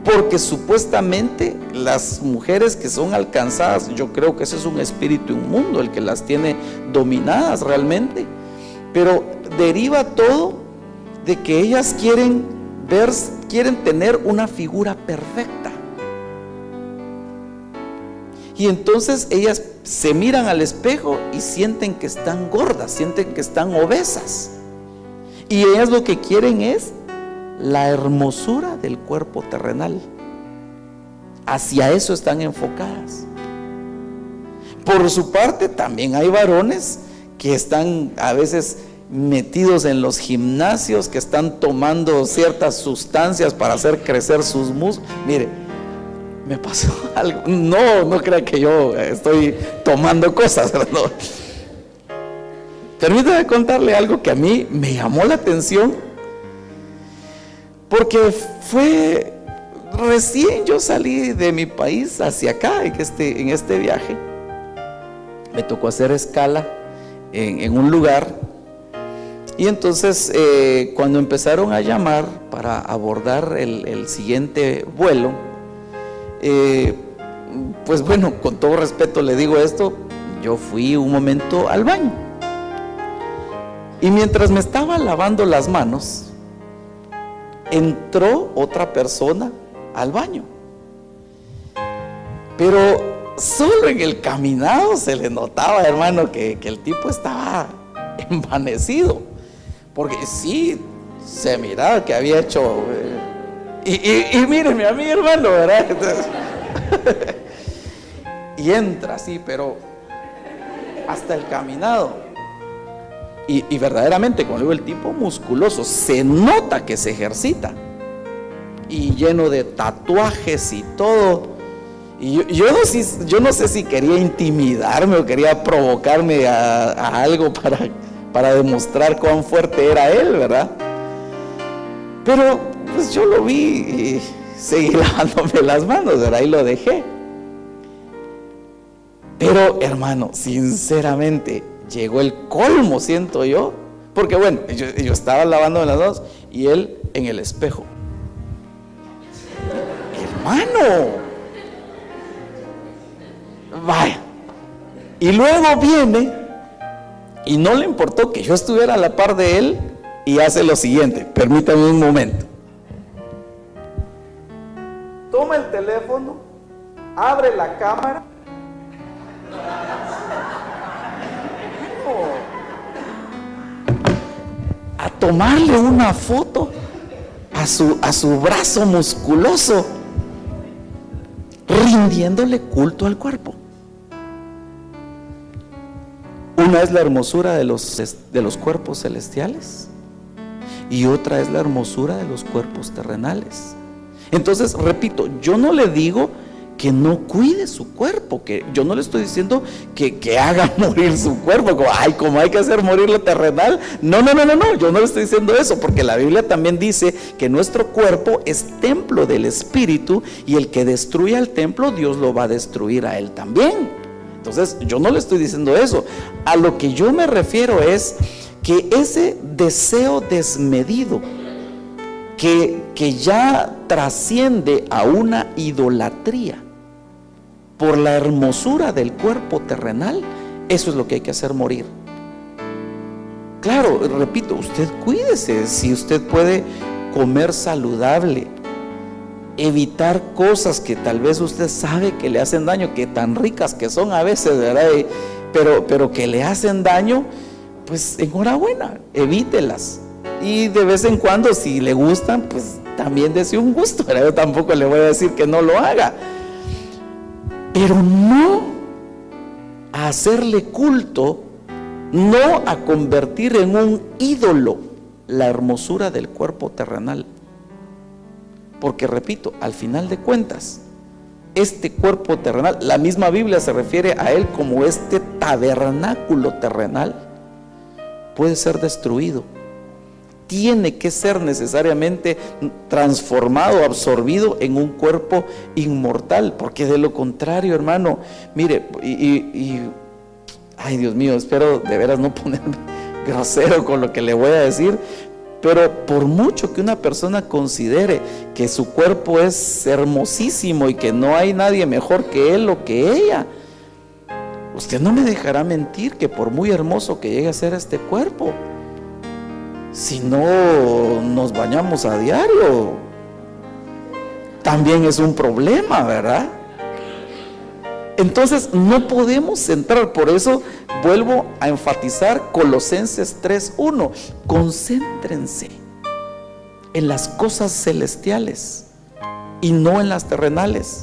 Porque supuestamente las mujeres que son alcanzadas, yo creo que ese es un espíritu inmundo el que las tiene dominadas realmente, pero deriva todo de que ellas quieren tener una figura perfecta. Y entonces ellas se miran al espejo y sienten que están gordas, sienten que están obesas. Y ellas lo que quieren es la hermosura del cuerpo terrenal. Hacia eso están enfocadas. Por su parte, también hay varones que están a veces metidos en los gimnasios, que están tomando ciertas sustancias para hacer crecer sus músculos. Mire, me pasó algo, no crea que yo estoy tomando cosas, no. Permítame contarle algo que a mí me llamó la atención, porque fue recién yo salí de mi país hacia acá, en este viaje. Me tocó hacer escala en un lugar, y entonces cuando empezaron a llamar para abordar el siguiente vuelo, pues bueno, con todo respeto le digo esto, yo fui un momento al baño, y mientras me estaba lavando las manos, entró otra persona al baño, pero solo en el caminado se le notaba, hermano, que el tipo estaba envanecido, porque sí, se miraba que había hecho. Y míreme a mí, hermano, ¿verdad? Entonces, y entra así, pero hasta el caminado. Y verdaderamente, como digo, el tipo musculoso, se nota que se ejercita. Y lleno de tatuajes y todo. Y yo no sé si quería intimidarme o quería provocarme a algo para demostrar cuán fuerte era él, ¿verdad? Pero pues yo lo vi y seguí lavándome las manos, ¿verdad? Y lo dejé. Pero hermano, sinceramente, llegó el colmo, siento yo. Porque bueno, yo estaba lavándome las manos y él en el espejo. Hermano, vaya. Y luego viene y no le importó que yo estuviera a la par de él y hace lo siguiente. Permítame un momento. Toma el teléfono, abre la cámara. A tomarle una foto a su brazo musculoso, rindiéndole culto al cuerpo. Una es la hermosura de los cuerpos celestiales y otra es la hermosura de los cuerpos terrenales. Entonces, repito, yo no le digo que no cuide su cuerpo, que yo no le estoy diciendo que haga morir su cuerpo, como hay que hacer morir lo terrenal. No, yo no le estoy diciendo eso, porque la Biblia también dice que nuestro cuerpo es templo del Espíritu y el que destruya el templo, Dios lo va a destruir a él también. Entonces, yo no le estoy diciendo eso. A lo que yo me refiero es que ese deseo desmedido que ya trasciende a una idolatría por la hermosura del cuerpo terrenal, eso es lo que hay que hacer morir. Claro, repito, usted cuídese. Si usted puede comer saludable, evitar cosas que tal vez usted sabe que le hacen daño, que tan ricas que son a veces, ¿verdad? Pero que le hacen daño, pues enhorabuena, evítelas. Y de vez en cuando, si le gustan, pues también dese un gusto, ¿verdad? Yo tampoco le voy a decir que no lo haga, pero no a hacerle culto, no a convertir en un ídolo la hermosura del cuerpo terrenal. Porque repito, al final de cuentas, este cuerpo terrenal, la misma Biblia se refiere a él como este tabernáculo terrenal, puede ser destruido. Tiene que ser necesariamente transformado, absorbido en un cuerpo inmortal, porque de lo contrario, hermano, mire, ay Dios mío, espero de veras no ponerme grosero con lo que le voy a decir, pero por mucho que una persona considere que su cuerpo es hermosísimo y que no hay nadie mejor que él o que ella, usted no me dejará mentir que por muy hermoso que llegue a ser este cuerpo, si no nos bañamos a diario, también es un problema, ¿verdad? Entonces no podemos entrar. Por eso vuelvo a enfatizar Colosenses 3:1. Concéntrense en las cosas celestiales y no en las terrenales.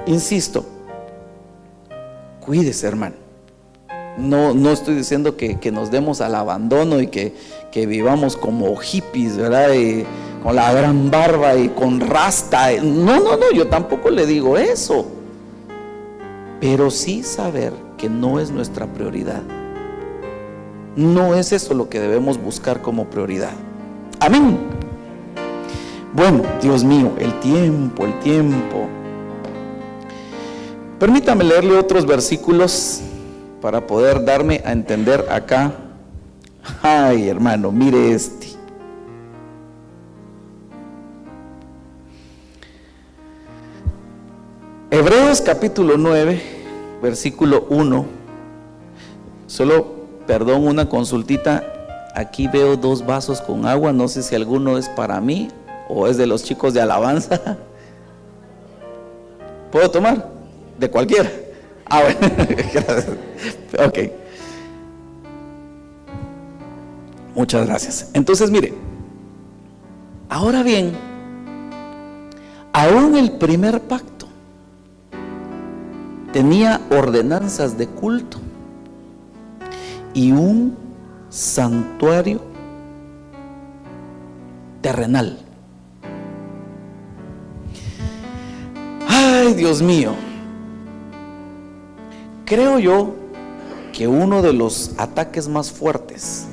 Insisto, cuídese, hermano. No estoy diciendo que nos demos al abandono y que vivamos como hippies, ¿verdad? Y con la gran barba y con rasta. No, yo tampoco le digo eso. Pero sí saber que no es nuestra prioridad. No es eso lo que debemos buscar como prioridad. Amén. Bueno, Dios mío, el tiempo. Permítame leerle otros versículos para poder darme a entender acá. Ay, hermano, mire este. Hebreos capítulo 9, versículo 1. Solo, perdón, una consultita. Aquí veo 2 vasos con agua. No sé si alguno es para mí o es de los chicos de alabanza. ¿Puedo tomar? De cualquiera. Bueno, gracias. Ok. Muchas gracias. Entonces, mire, ahora bien, aún el primer pacto tenía ordenanzas de culto y un santuario terrenal. Ay, Dios mío, creo yo que uno de los ataques más fuertes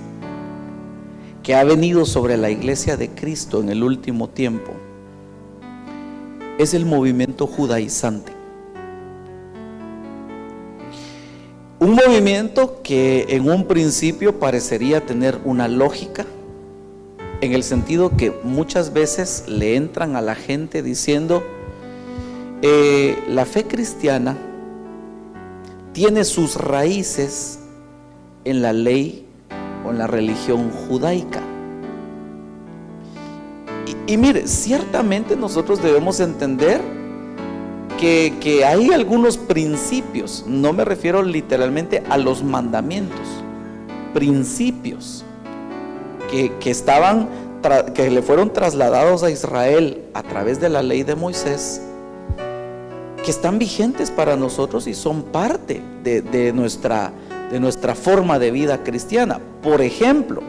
que ha venido sobre la iglesia de Cristo en el último tiempo es el movimiento judaizante. Un movimiento que en un principio parecería tener una lógica, en el sentido que muchas veces le entran a la gente diciendo: la fe cristiana tiene sus raíces en la ley o en la religión judaica. Y mire, ciertamente nosotros debemos entender que hay algunos principios, no me refiero literalmente a los mandamientos, principios que le fueron trasladados a Israel a través de la ley de Moisés, que están vigentes para nosotros y son parte de nuestra forma de vida cristiana. Por ejemplo,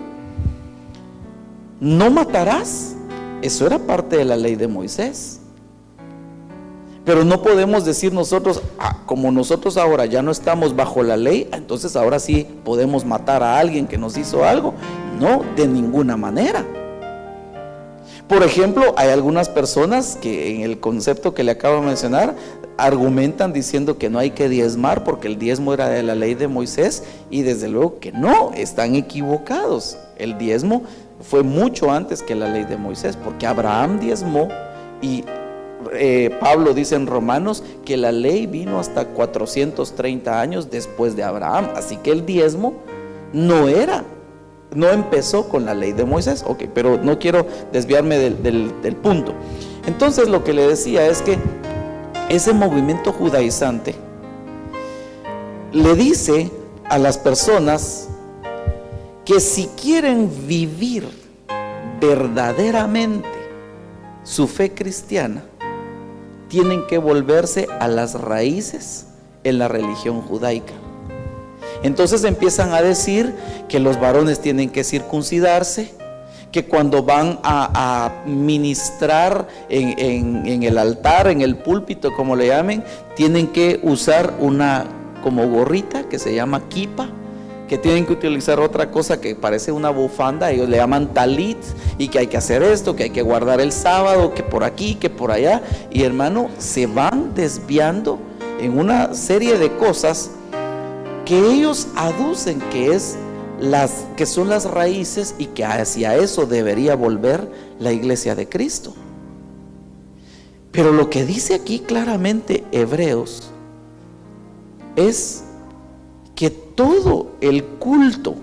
no matarás, eso era parte de la ley de Moisés. Pero no podemos decir nosotros, como nosotros ahora ya no estamos bajo la ley, entonces ahora sí podemos matar a alguien que nos hizo algo. No, de ninguna manera. Por ejemplo, hay algunas personas que en el concepto que le acabo de mencionar argumentan diciendo que no hay que diezmar porque el diezmo era de la ley de Moisés, y desde luego que no, están equivocados. El diezmo fue mucho antes que la ley de Moisés, porque Abraham diezmó, y Pablo dice en Romanos que la ley vino hasta 430 años después de Abraham. Así que el diezmo no empezó con la ley de Moisés. Ok, pero no quiero desviarme del punto. Entonces, lo que le decía es que ese movimiento judaizante le dice a las personas que si quieren vivir verdaderamente su fe cristiana, tienen que volverse a las raíces en la religión judaica. Entonces empiezan a decir que los varones tienen que circuncidarse, que cuando van a ministrar en el altar, en el púlpito, como le llamen, tienen que usar una como gorrita que se llama kipa, que tienen que utilizar otra cosa que parece una bufanda, ellos le llaman talit, y que hay que hacer esto, que hay que guardar el sábado, que por aquí, que por allá. Y hermano, se van desviando en una serie de cosas que ellos aducen que son las raíces, y que hacia eso debería volver la iglesia de Cristo. Pero lo que dice aquí claramente Hebreos es que todo el culto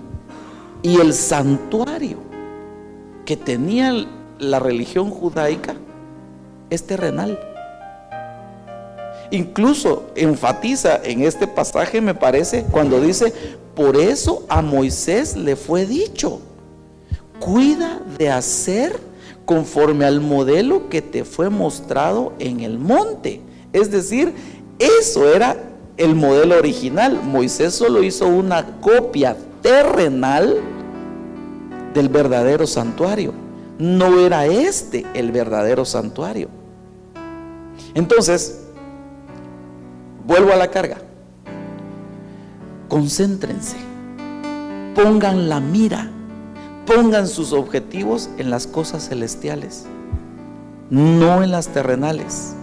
y el santuario que tenía la religión judaica es terrenal. Incluso enfatiza en este pasaje, me parece, cuando dice: por eso a Moisés le fue dicho, cuida de hacer conforme al modelo que te fue mostrado en el monte. Es decir, eso era el modelo original. Moisés solo hizo una copia terrenal del verdadero santuario. No era este el verdadero santuario. Entonces, vuelvo a la carga. Concéntrense, pongan la mira, pongan sus objetivos en las cosas celestiales, no en las terrenales.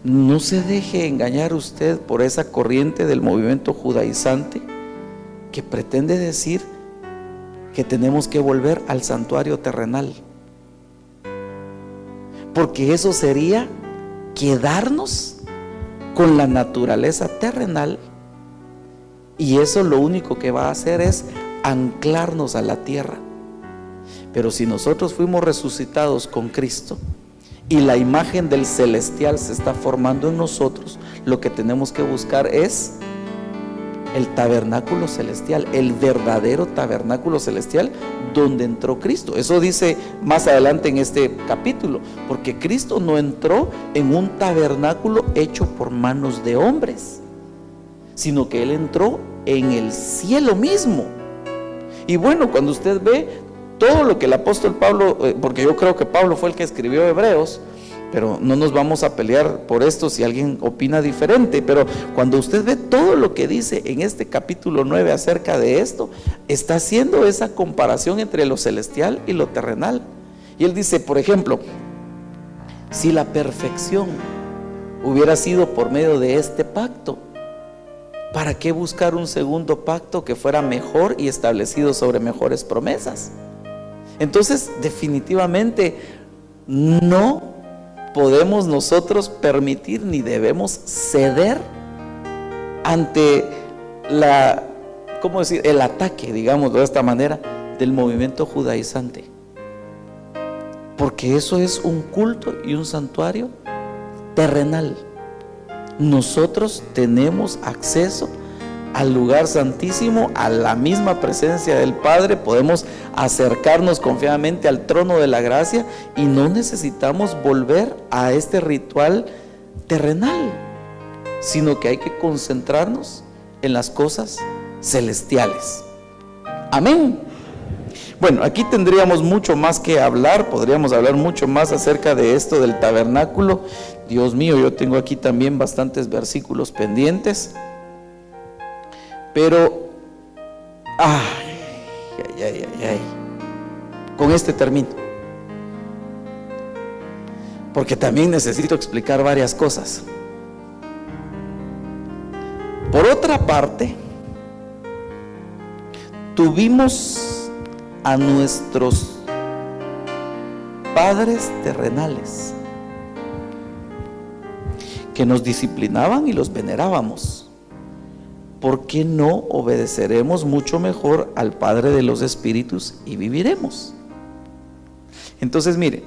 No se deje engañar usted por esa corriente del movimiento judaizante que pretende decir que tenemos que volver al santuario terrenal, porque eso sería quedarnos con la naturaleza terrenal, y eso lo único que va a hacer es anclarnos a la tierra. Pero si nosotros fuimos resucitados con Cristo y la imagen del celestial se está formando en nosotros, lo que tenemos que buscar es el tabernáculo celestial, el verdadero tabernáculo celestial donde entró Cristo. Eso dice más adelante en este capítulo, porque Cristo no entró en un tabernáculo hecho por manos de hombres, sino que Él entró en el cielo mismo. Y bueno, cuando usted ve todo lo que el apóstol Pablo, porque yo creo que Pablo fue el que escribió Hebreos, pero no nos vamos a pelear por esto si alguien opina diferente, pero cuando usted ve todo lo que dice en este capítulo 9 acerca de esto, está haciendo esa comparación entre lo celestial y lo terrenal. Y él dice, por ejemplo, si la perfección hubiera sido por medio de este pacto, ¿para qué buscar un segundo pacto que fuera mejor y establecido sobre mejores promesas? Entonces, definitivamente no podemos nosotros permitir ni debemos ceder ante el ataque, digamos de esta manera, del movimiento judaizante, porque eso es un culto y un santuario terrenal. Nosotros tenemos acceso al lugar santísimo, a la misma presencia del Padre, podemos acercarnos confiadamente al trono de la gracia y no necesitamos volver a este ritual terrenal, sino que hay que concentrarnos en las cosas celestiales. Amén. Bueno, aquí tendríamos mucho más que hablar, podríamos hablar mucho más acerca de esto del tabernáculo. Dios mío, yo tengo aquí también bastantes versículos pendientes. Pero, con este termino, porque también necesito explicar varias cosas. Por otra parte, tuvimos a nuestros padres terrenales que nos disciplinaban y los venerábamos. ¿Por qué no obedeceremos mucho mejor al Padre de los Espíritus y viviremos? Entonces, mire,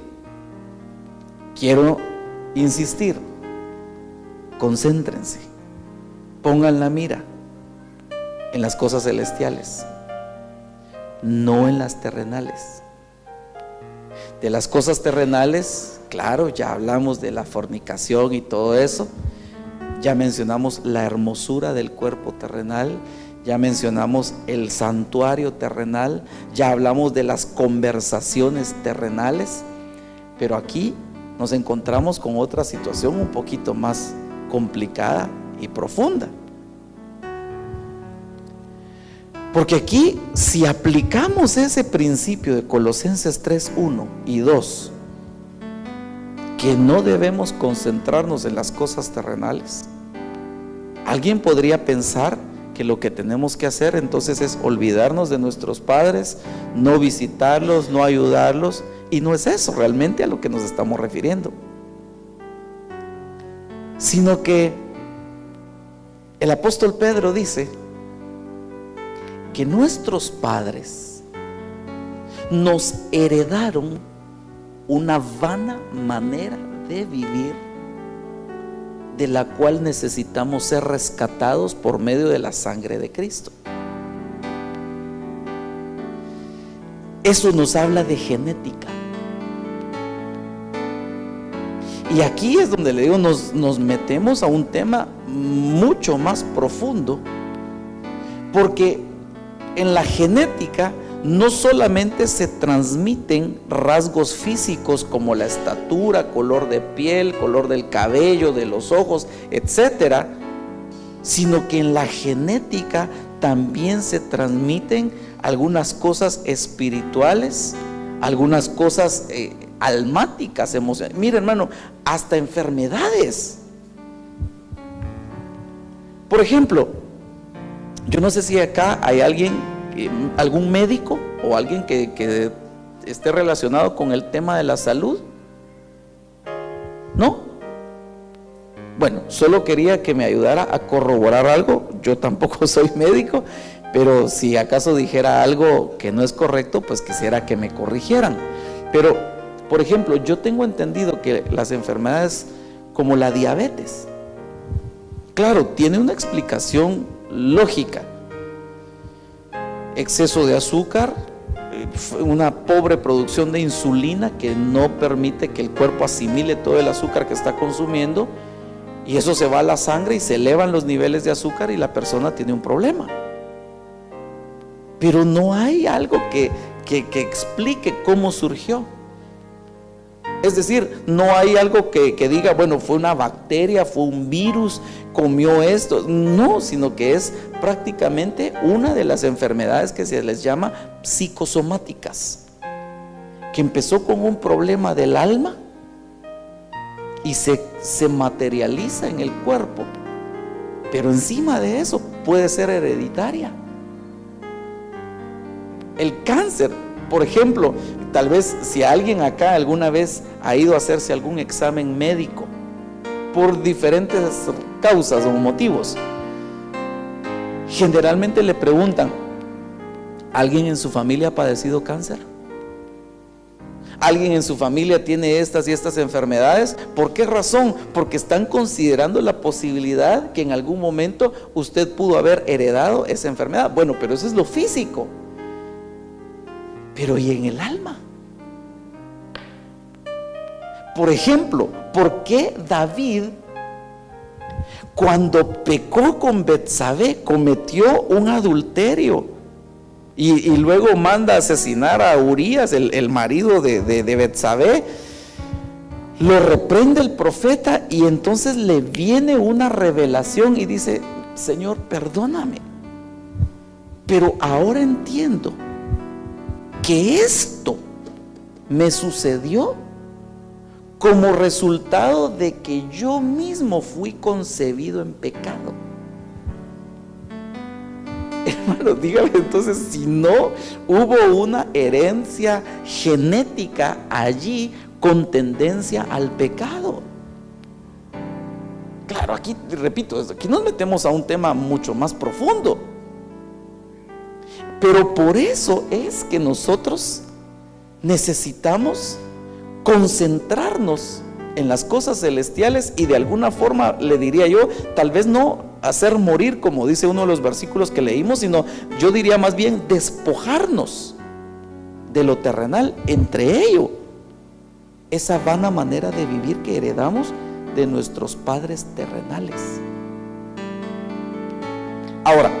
quiero insistir, concéntrense, pongan la mira en las cosas celestiales, no en las terrenales. De las cosas terrenales, claro, ya hablamos de la fornicación y todo eso. Ya mencionamos la hermosura del cuerpo terrenal, ya mencionamos el santuario terrenal, ya hablamos de las conversaciones terrenales, pero aquí nos encontramos con otra situación un poquito más complicada y profunda. Porque aquí, si aplicamos ese principio de Colosenses 3:1 y 2, que no debemos concentrarnos en las cosas terrenales, alguien podría pensar que lo que tenemos que hacer entonces es olvidarnos de nuestros padres, no visitarlos, no ayudarlos, y no es eso realmente a lo que nos estamos refiriendo, sino que el apóstol Pedro dice que nuestros padres nos heredaron una vana manera de vivir, de la cual necesitamos ser rescatados por medio de la sangre de Cristo. Eso nos habla de genética. Y aquí es donde le digo, nos metemos a un tema mucho más profundo, porque en la genética no solamente se transmiten rasgos físicos como la estatura, color de piel, color del cabello, de los ojos, etcétera, sino que en la genética también se transmiten algunas cosas espirituales, algunas cosas almáticas, emocionales. Mira, hermano, hasta enfermedades. Por ejemplo, yo no sé si acá hay alguien, algún médico o alguien que esté relacionado con el tema de la salud. ¿No? Bueno, solo quería que me ayudara a corroborar algo. Yo tampoco soy médico, pero si acaso dijera algo que no es correcto, pues quisiera que me corrigieran. Pero, por ejemplo, yo tengo entendido que las enfermedades como la diabetes, claro, tiene una explicación lógica. Exceso de azúcar, una pobre producción de insulina que no permite que el cuerpo asimile todo el azúcar que está consumiendo, y eso se va a la sangre y se elevan los niveles de azúcar y la persona tiene un problema. Pero no hay algo que explique cómo surgió. Es decir, no hay algo que diga, bueno, fue una bacteria, fue un virus, comió esto. No, sino que es prácticamente una de las enfermedades que se les llama psicosomáticas, que empezó con un problema del alma y se materializa en el cuerpo, pero encima de eso puede ser hereditaria. El cáncer, por ejemplo, tal vez si alguien acá alguna vez ha ido a hacerse algún examen médico por diferentes causas o motivos, generalmente le preguntan: ¿alguien en su familia ha padecido cáncer? ¿Alguien en su familia tiene estas y estas enfermedades? ¿Por qué razón? Porque están considerando la posibilidad que en algún momento usted pudo haber heredado esa enfermedad. Bueno, pero eso es lo físico. Pero ¿y en el alma? Por ejemplo, ¿por qué David, cuando pecó con Betsabé, cometió un adulterio y luego manda a asesinar a Urías, el marido de Betsabé? Lo reprende el profeta y entonces le viene una revelación y dice: Señor, perdóname, pero ahora entiendo que esto me sucedió como resultado de que yo mismo fui concebido en pecado. Hermano, dígame entonces si no hubo una herencia genética allí con tendencia al pecado. Claro, aquí repito, aquí nos metemos a un tema mucho más profundo. Pero por eso es que nosotros necesitamos concentrarnos en las cosas celestiales y de alguna forma, le diría yo, tal vez no hacer morir, como dice uno de los versículos que leímos, sino yo diría más bien despojarnos de lo terrenal, entre ello esa vana manera de vivir que heredamos de nuestros padres terrenales. Ahora,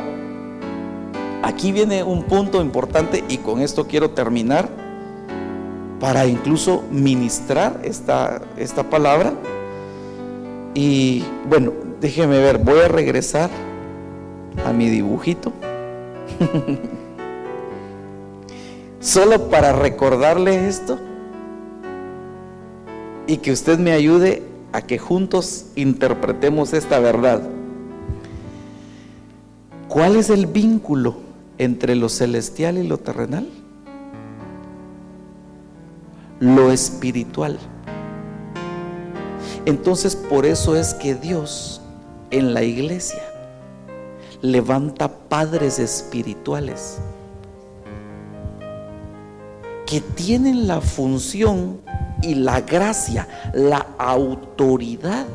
aquí viene un punto importante y con esto quiero terminar para incluso ministrar esta palabra. Y bueno, déjeme ver, voy a regresar a mi dibujito solo para recordarle esto y que usted me ayude a que juntos interpretemos esta verdad. ¿Cuál es el vínculo entre lo celestial y lo terrenal? Lo espiritual. Entonces, por eso es que Dios en la iglesia levanta padres espirituales que tienen la función y la gracia, la autoridad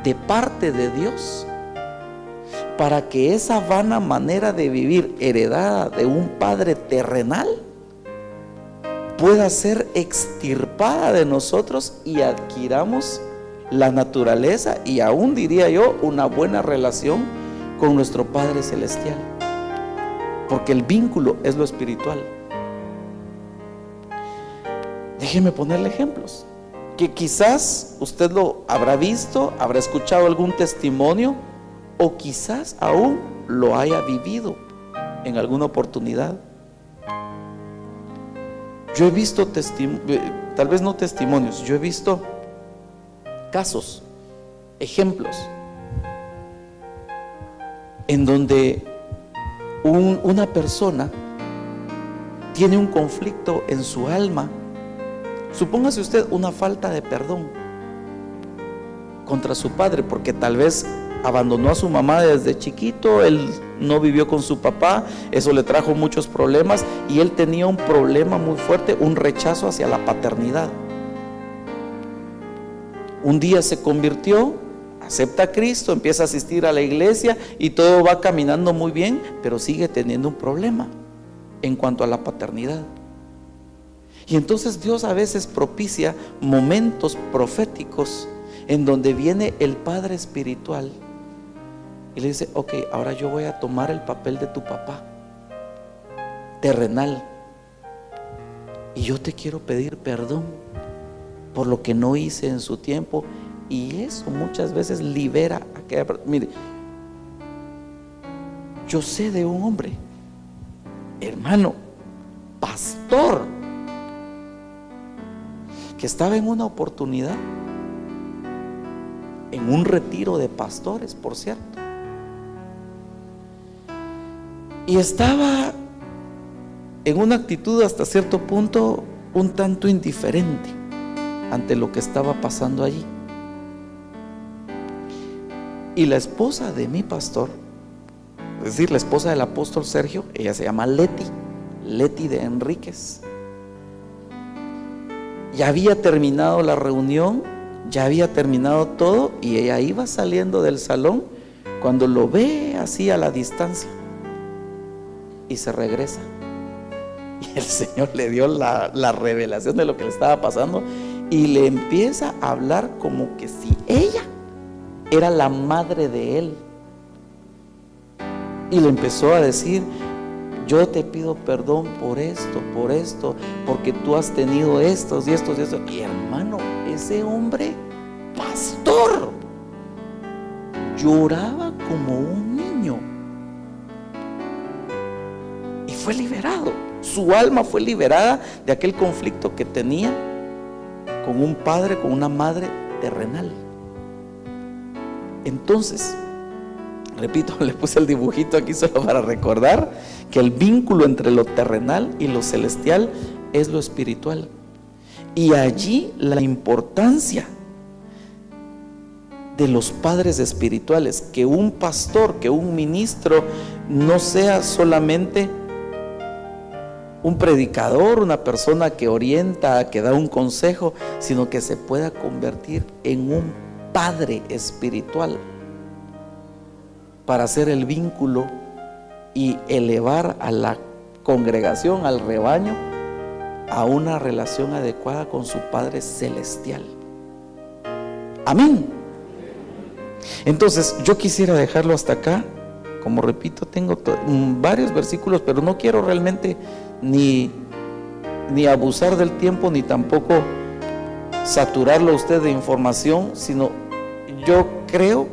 de parte de Dios para que esa vana manera de vivir heredada de un padre terrenal pueda ser extirpada de nosotros y adquiramos la naturaleza y aún diría yo una buena relación con nuestro Padre Celestial, porque el vínculo es lo espiritual. Déjeme ponerle ejemplos que quizás usted lo habrá visto, habrá escuchado algún testimonio o quizás aún lo haya vivido en alguna oportunidad. Yo he visto tal vez no testimonios, yo he visto casos, ejemplos en donde una persona tiene un conflicto en su alma. Supóngase usted una falta de perdón contra su padre, porque tal vez abandonó a su mamá desde chiquito, él no vivió con su papá, eso le trajo muchos problemas y él tenía un problema muy fuerte, un rechazo hacia la paternidad. Un día se convirtió, acepta a Cristo, empieza a asistir a la iglesia y todo va caminando muy bien, pero sigue teniendo un problema en cuanto a la paternidad. Y entonces Dios a veces propicia momentos proféticos en donde viene el padre espiritual y le dice: ok, ahora yo voy a tomar el papel de tu papá terrenal y yo te quiero pedir perdón por lo que no hice en su tiempo. Y eso muchas veces libera a aquella persona. Mire, yo sé de un hombre, hermano, pastor, que estaba en una oportunidad, en un retiro de pastores, por cierto, y estaba en una actitud hasta cierto punto un tanto indiferente ante lo que estaba pasando allí. Y la esposa de mi pastor, es decir, la esposa del apóstol Sergio, ella se llama Leti de Enríquez. Ya había terminado la reunión, ya había terminado todo, y ella iba saliendo del salón cuando lo ve así a la distancia y se regresa. Y el Señor le dio la revelación de lo que le estaba pasando y le empieza a hablar como que si ella era la madre de él. Y le empezó a decir: yo te pido perdón por esto, porque tú has tenido estos y estos y estos. Y hermano, ese hombre, pastor, lloraba como un niño. Y fue liberado. Su alma fue liberada de aquel conflicto que tenía con un padre, con una madre terrenal. Entonces, repito, le puse el dibujito aquí solo para recordar que el vínculo entre lo terrenal y lo celestial es lo espiritual. Y allí la importancia de los padres espirituales, que un pastor, que un ministro no sea solamente un predicador, una persona que orienta, que da un consejo, sino que se pueda convertir en un padre espiritual para hacer el vínculo y elevar a la congregación, al rebaño, a una relación adecuada con su Padre celestial. Amén. Entonces yo quisiera dejarlo hasta acá. Como repito, tengo varios versículos, pero no quiero realmente ni abusar del tiempo, ni tampoco saturarlo a usted de información, sino yo creo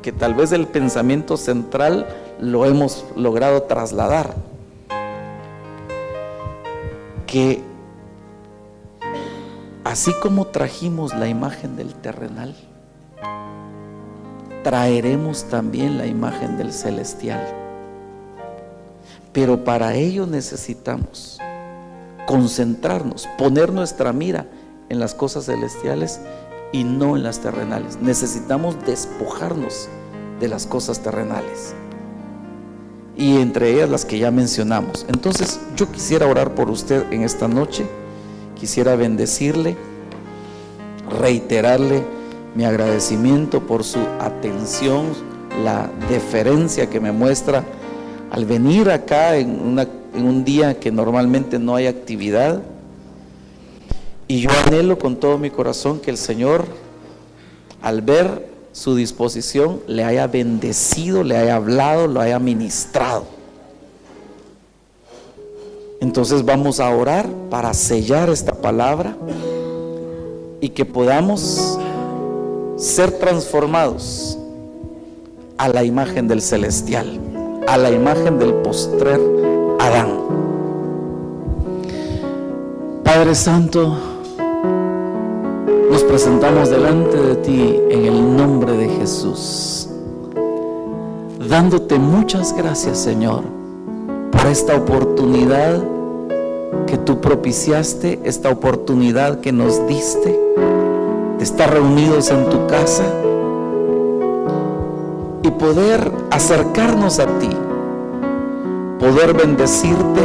que tal vez el pensamiento central lo hemos logrado trasladar, que así como trajimos la imagen del terrenal, traeremos también la imagen del celestial. Pero para ello necesitamos concentrarnos, poner nuestra mira en las cosas celestiales y no en las terrenales. Necesitamos despojarnos de las cosas terrenales, y entre ellas las que ya mencionamos. Entonces yo quisiera orar por usted en esta noche. Quisiera bendecirle, reiterarle mi agradecimiento por su atención, la deferencia que me muestra al venir acá en un día que normalmente no hay actividad. Y yo anhelo con todo mi corazón que el Señor, al ver su disposición, le haya bendecido, le haya hablado, lo haya ministrado. Entonces vamos a orar para sellar esta palabra y que podamos ser transformados a la imagen del celestial, a la imagen del postrer Adán. Padre Santo, nos presentamos delante de ti en el nombre de Jesús, dándote muchas gracias, Señor, por esta oportunidad que tú propiciaste, esta oportunidad que nos diste de estar reunidos en tu casa y poder acercarnos a ti, poder bendecirte,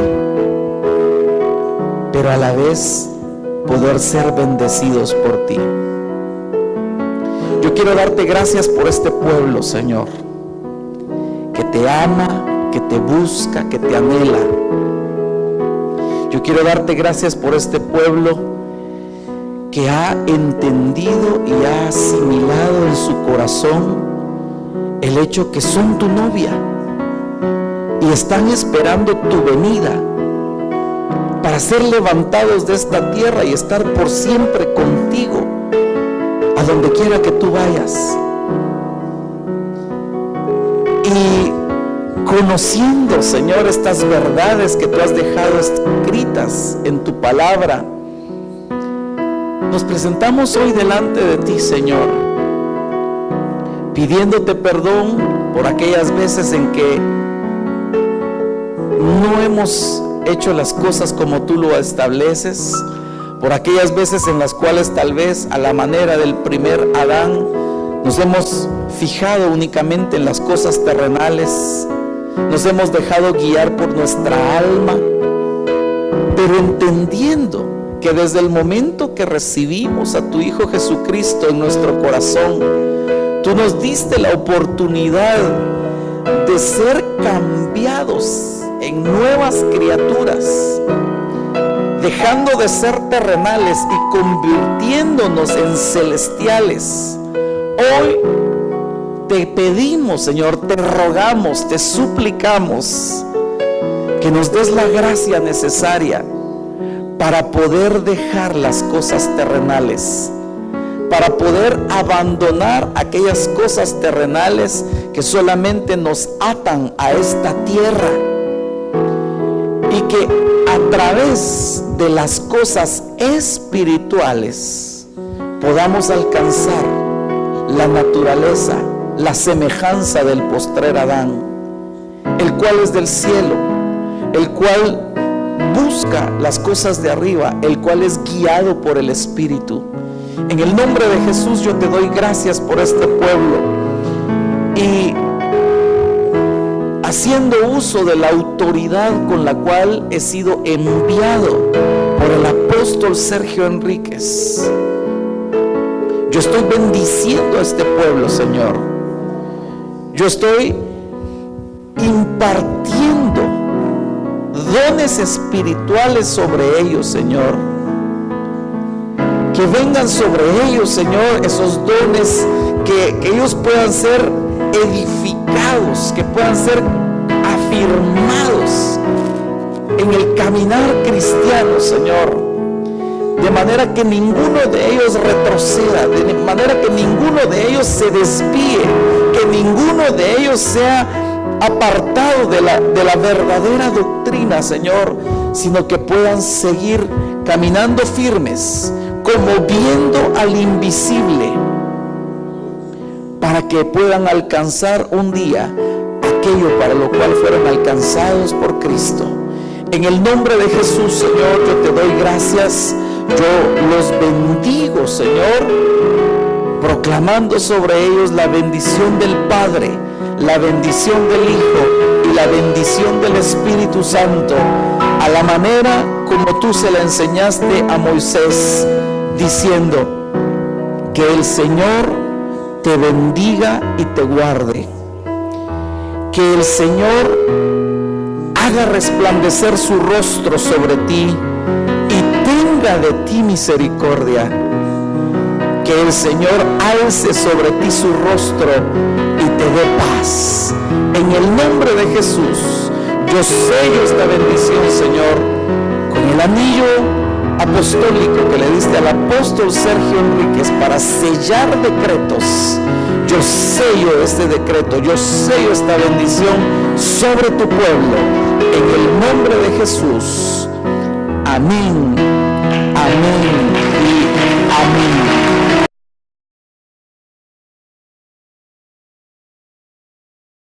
pero a la vez poder ser bendecidos por ti. Yo quiero darte gracias por este pueblo, Señor, que te ama, que te busca, que te anhela. Yo quiero darte gracias por este pueblo que ha entendido y ha asimilado en su corazón el hecho que son tu novia y están esperando tu venida para ser levantados de esta tierra y estar por siempre contigo a donde quiera que tú vayas. Y conociendo, Señor, estas verdades que tú has dejado escritas en tu palabra, nos presentamos hoy delante de ti, Señor, pidiéndote perdón por aquellas veces en que no hemos hecho las cosas como tú lo estableces, por aquellas veces en las cuales tal vez a la manera del primer Adán nos hemos fijado únicamente en las cosas terrenales, nos hemos dejado guiar por nuestra alma, pero entendiendo que desde el momento que recibimos a tu Hijo Jesucristo en nuestro corazón, tú nos diste la oportunidad de ser cambiados en nuevas criaturas, dejando de ser terrenales y convirtiéndonos en celestiales. Hoy te pedimos, Señor, te rogamos, te suplicamos que nos des la gracia necesaria para poder dejar las cosas terrenales, para poder abandonar aquellas cosas terrenales que solamente nos atan a esta tierra, y que a través de las cosas espirituales podamos alcanzar la naturaleza, la semejanza del postrer Adán, el cual es del cielo, el cual busca las cosas de arriba, el cual es guiado por el Espíritu. En el nombre de Jesús yo te doy gracias por este pueblo, y haciendo uso de la autoridad con la cual he sido enviado por el apóstol Sergio Enríquez, yo estoy bendiciendo a este pueblo, Señor. Yo estoy impartiendo dones espirituales sobre ellos, Señor. Que vengan sobre ellos, Señor, esos dones, que ellos puedan ser edificados, que puedan ser afirmados en el caminar cristiano, Señor, de manera que ninguno de ellos retroceda, de manera que ninguno de ellos se desvíe, que ninguno de ellos sea apartado de la verdadera doctrina, Señor, sino que puedan seguir caminando firmes, como viendo al invisible, para que puedan alcanzar un día aquello para lo cual fueron alcanzados por Cristo. En el nombre de Jesús, Señor, yo te doy gracias. Yo los bendigo, Señor, proclamando sobre ellos la bendición del Padre, la bendición del Hijo y la bendición del Espíritu Santo, a la manera como tú se la enseñaste a Moisés, diciendo: que el Señor te bendiga y te guarde, que el Señor haga resplandecer su rostro sobre ti y tenga de ti misericordia, que el Señor alce sobre ti su rostro y te dé paz. En el nombre de Jesús, yo sello esta bendición, Señor, con el anillo apostólico que le diste al apóstol Sergio Enríquez para sellar decretos. Yo sello este decreto, yo sello esta bendición sobre tu pueblo, en el nombre de Jesús. Amén